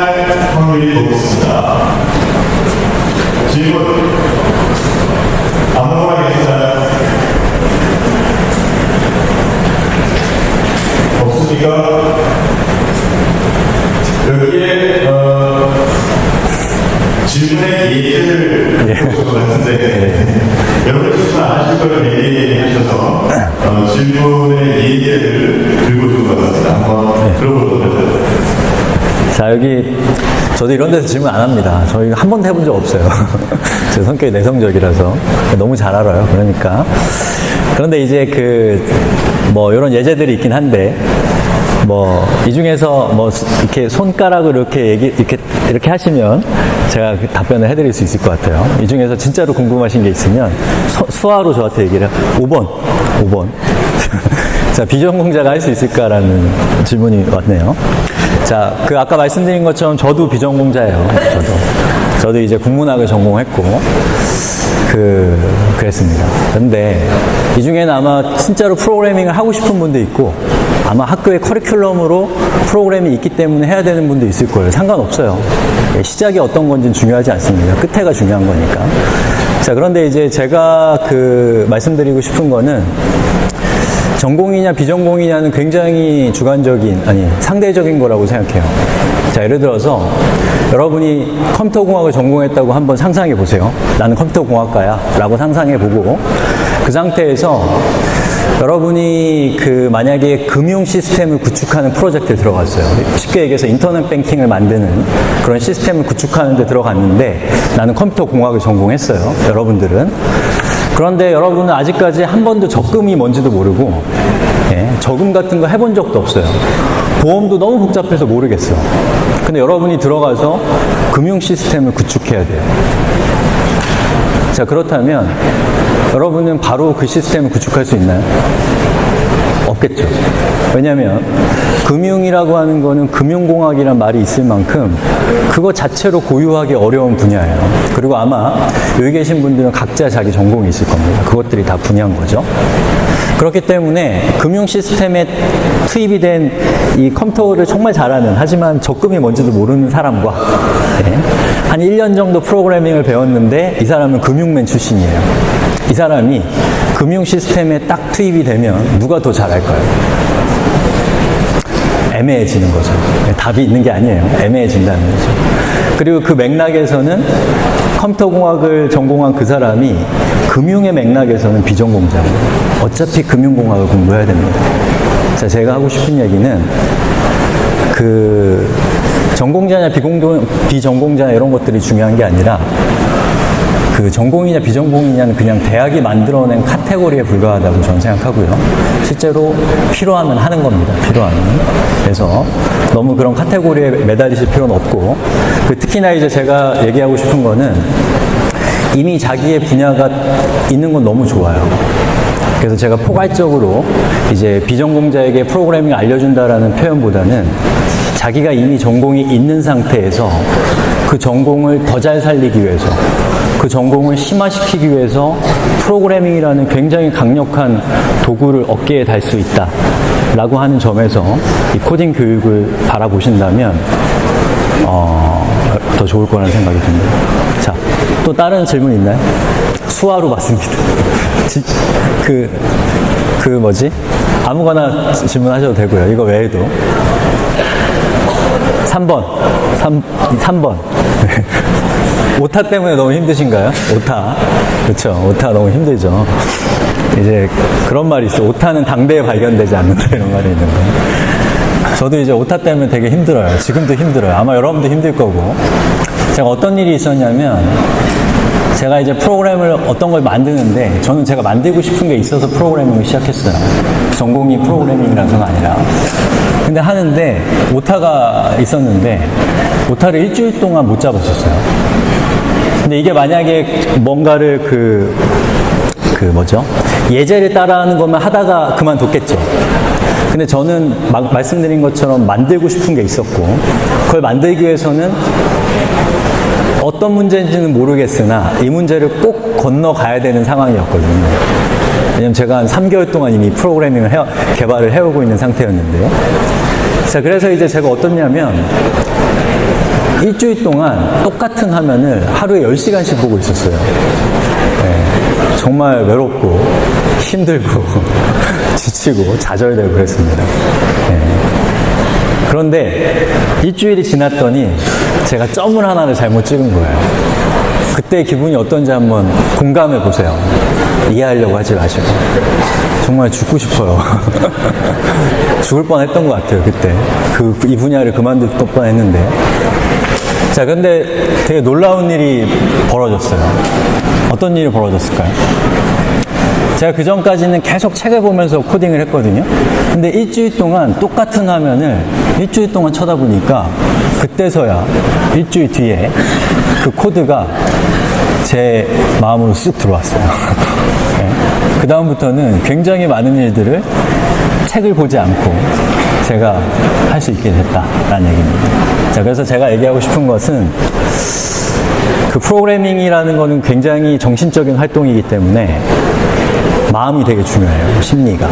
확률이 높습니다. 질문 아무거나 계시나요? 없으니까 여기에 질문의 예제를 보실 것 같은데 여러분 질문 안 하실 걸 미리 하셔서 질문의 예제를 들고 준 것 같습니다. 한번 들어보도록 하죠. 자, 여기 저도 이런 데서 질문 안 합니다. 저희가 한 번도 해본 적 없어요. 제 성격이 내성적이라서 너무 잘 알아요. 그러니까 그런데 이제 이런 예제들이 있긴 한데 이 중에서 이렇게 손가락으로 이렇게 하시면 제가 답변을 해드릴 수 있을 것 같아요. 이 중에서 진짜로 궁금하신 게 있으면 수화로 저한테 얘기를 5번. 자, 비전공자가 할 수 있을까라는 질문이 왔네요. 자, 아까 말씀드린 것처럼 저도 비전공자예요. 저도 이제 국문학을 전공했고, 그랬습니다. 근데 이 중에는 아마 진짜로 프로그래밍을 하고 싶은 분도 있고, 아마 학교의 커리큘럼으로 프로그램이 있기 때문에 해야 되는 분도 있을 거예요. 상관없어요. 시작이 어떤 건지는 중요하지 않습니다. 끝에가 중요한 거니까. 자, 그런데 이제 제가 말씀드리고 싶은 거는 전공이냐 비전공이냐는 굉장히 상대적인 거라고 생각해요. 자, 예를 들어서 여러분이 컴퓨터공학을 전공했다고 한번 상상해 보세요. 나는 컴퓨터공학과야 라고 상상해 보고 그 상태에서 여러분이 만약에 금융 시스템을 구축하는 프로젝트에 들어갔어요. 쉽게 얘기해서 인터넷 뱅킹을 만드는 그런 시스템을 구축하는 데 들어갔는데 나는 컴퓨터 공학을 전공했어요. 여러분들은. 그런데 여러분은 아직까지 한 번도 적금이 뭔지도 모르고 저금 같은 거 해본 적도 없어요. 보험도 너무 복잡해서 모르겠어. 근데 여러분이 들어가서 금융 시스템을 구축해야 돼요. 자, 그렇다면 여러분은 바로 그 시스템을 구축할 수 있나요? 없겠죠. 왜냐하면 금융이라고 하는 거는 금융공학이란 말이 있을 만큼 그거 자체로 고유하기 어려운 분야예요. 그리고 아마 여기 계신 분들은 각자 자기 전공이 있을 겁니다. 그것들이 다 분야인 거죠. 그렇기 때문에 금융 시스템에 투입이 된 이 컴퓨터를 정말 잘하는, 하지만 적금이 뭔지도 모르는 사람과 한 1년 정도 프로그래밍을 배웠는데 이 사람은 금융맨 출신이에요. 이 사람이 금융 시스템에 딱 투입이 되면 누가 더 잘할까요? 애매해지는 거죠. 답이 있는 게 아니에요. 애매해진다는 거죠. 그리고 그 맥락에서는 컴퓨터공학을 전공한 그 사람이 금융의 맥락에서는 비전공자입니다. 어차피 금융공학을 공부해야 됩니다. 자, 제가 하고 싶은 얘기는 전공자냐 비전공자냐 이런 것들이 중요한 게 아니라 전공이냐 비전공이냐는 그냥 대학이 만들어낸 카테고리에 불과하다고 저는 생각하고요. 실제로 필요하면 하는 겁니다. 필요하면. 그래서 너무 그런 카테고리에 매달리실 필요는 없고, 특히나 이제 제가 얘기하고 싶은 거는 이미 자기의 분야가 있는 건 너무 좋아요. 그래서 제가 포괄적으로 이제 비전공자에게 프로그래밍을 알려준다라는 표현보다는 자기가 이미 전공이 있는 상태에서 그 전공을 더 잘 살리기 위해서, 그 전공을 심화시키기 위해서 프로그래밍이라는 굉장히 강력한 도구를 어깨에 달 수 있다 라고 하는 점에서 이 코딩 교육을 바라보신다면 더 좋을 거라는 생각이 듭니다. 자, 또 다른 질문 있나요? 수화로 받습니다. 아무거나 질문하셔도 되고요. 이거 외에도. 3번. 오타 때문에 너무 힘드신가요? 오타. 그렇죠. 오타 너무 힘들죠. 이제 그런 말이 있어요. 오타는 당대에 발견되지 않는다, 이런 말이 있는 거예요. 저도 이제 오타 때문에 되게 힘들어요. 지금도 힘들어요. 아마 여러분도 힘들 거고. 제가 어떤 일이 있었냐면, 제가 이제 프로그램을 어떤 걸 만드는데, 저는 제가 만들고 싶은 게 있어서 프로그래밍을 시작했어요. 전공이 프로그래밍이라서가 아니라. 근데 하는데 오타가 있었는데 오타를 일주일 동안 못 잡았었어요. 근데 이게 만약에 뭔가를 예제를 따라하는 것만 하다가 그만뒀겠죠. 근데 저는 말씀드린 것처럼 만들고 싶은 게 있었고, 그걸 만들기 위해서는 어떤 문제인지는 모르겠으나 이 문제를 꼭 건너가야 되는 상황이었거든요. 왜냐면 제가 한 3개월 동안 이미 프로그래밍을 개발을 해오고 있는 상태였는데요. 자, 그래서 이제 제가 어떻냐면 일주일 동안 똑같은 화면을 하루에 10시간씩 보고 있었어요. 네, 정말 외롭고 힘들고 지치고 좌절되고 그랬습니다. 네. 그런데 일주일이 지났더니 제가 점을 하나를 잘못 찍은 거예요. 그때 기분이 어떤지 한번 공감해 보세요. 이해하려고 하지 마시고. 정말 죽고 싶어요. 죽을 뻔 했던 것 같아요, 그때. 이 분야를 그만둘 뻔 했는데. 자, 근데 되게 놀라운 일이 벌어졌어요. 어떤 일이 벌어졌을까요? 제가 그 전까지는 계속 책을 보면서 코딩을 했거든요. 근데 일주일 동안 똑같은 화면을 일주일 동안 쳐다보니까 그때서야 일주일 뒤에 그 코드가 제 마음으로 쑥 들어왔어요. 네. 그 다음부터는 굉장히 많은 일들을 책을 보지 않고 제가 할 수 있게 됐다라는 얘기입니다. 자, 그래서 제가 얘기하고 싶은 것은 그 프로그래밍이라는 거는 굉장히 정신적인 활동이기 때문에 마음이 되게 중요해요. 심리가.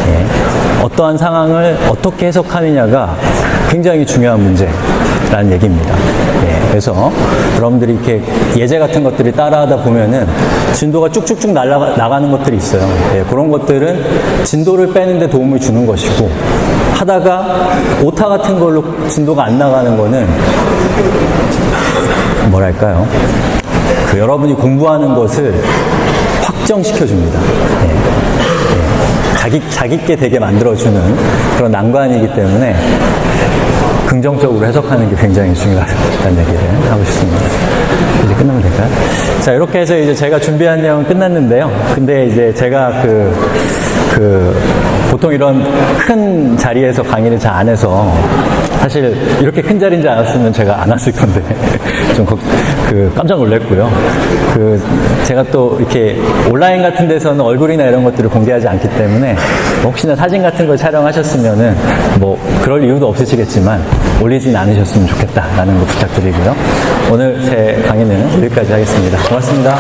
예. 어떠한 상황을 어떻게 해석하느냐가 굉장히 중요한 문제라는 얘기입니다. 예. 그래서 여러분들이 이렇게 예제 같은 것들이 따라하다 보면은 진도가 쭉쭉쭉 나가는 것들이 있어요. 예. 그런 것들은 진도를 빼는데 도움을 주는 것이고, 하다가 오타 같은 걸로 진도가 안 나가는 거는 뭐랄까요? 여러분이 공부하는 것을 확정시켜줍니다. 예. 예. 자기께 되게 만들어주는 그런 난관이기 때문에 긍정적으로 해석하는 게 굉장히 중요하다는 얘기를 하고 싶습니다. 이제 끝나면 될까요? 자, 이렇게 해서 이제 제가 준비한 내용은 끝났는데요. 근데 이제 제가 보통 이런 큰 자리에서 강의를 잘 안 해서, 사실 이렇게 큰 자리인지 알았으면 제가 안 왔을 건데 좀 깜짝 놀랐고요. 제가 또 이렇게 온라인 같은 데서는 얼굴이나 이런 것들을 공개하지 않기 때문에 혹시나 사진 같은 걸 촬영하셨으면은 뭐 그럴 이유도 없으시겠지만 올리진 않으셨으면 좋겠다라는 거 부탁드리고요. 오늘 제 강의는 여기까지 하겠습니다. 고맙습니다.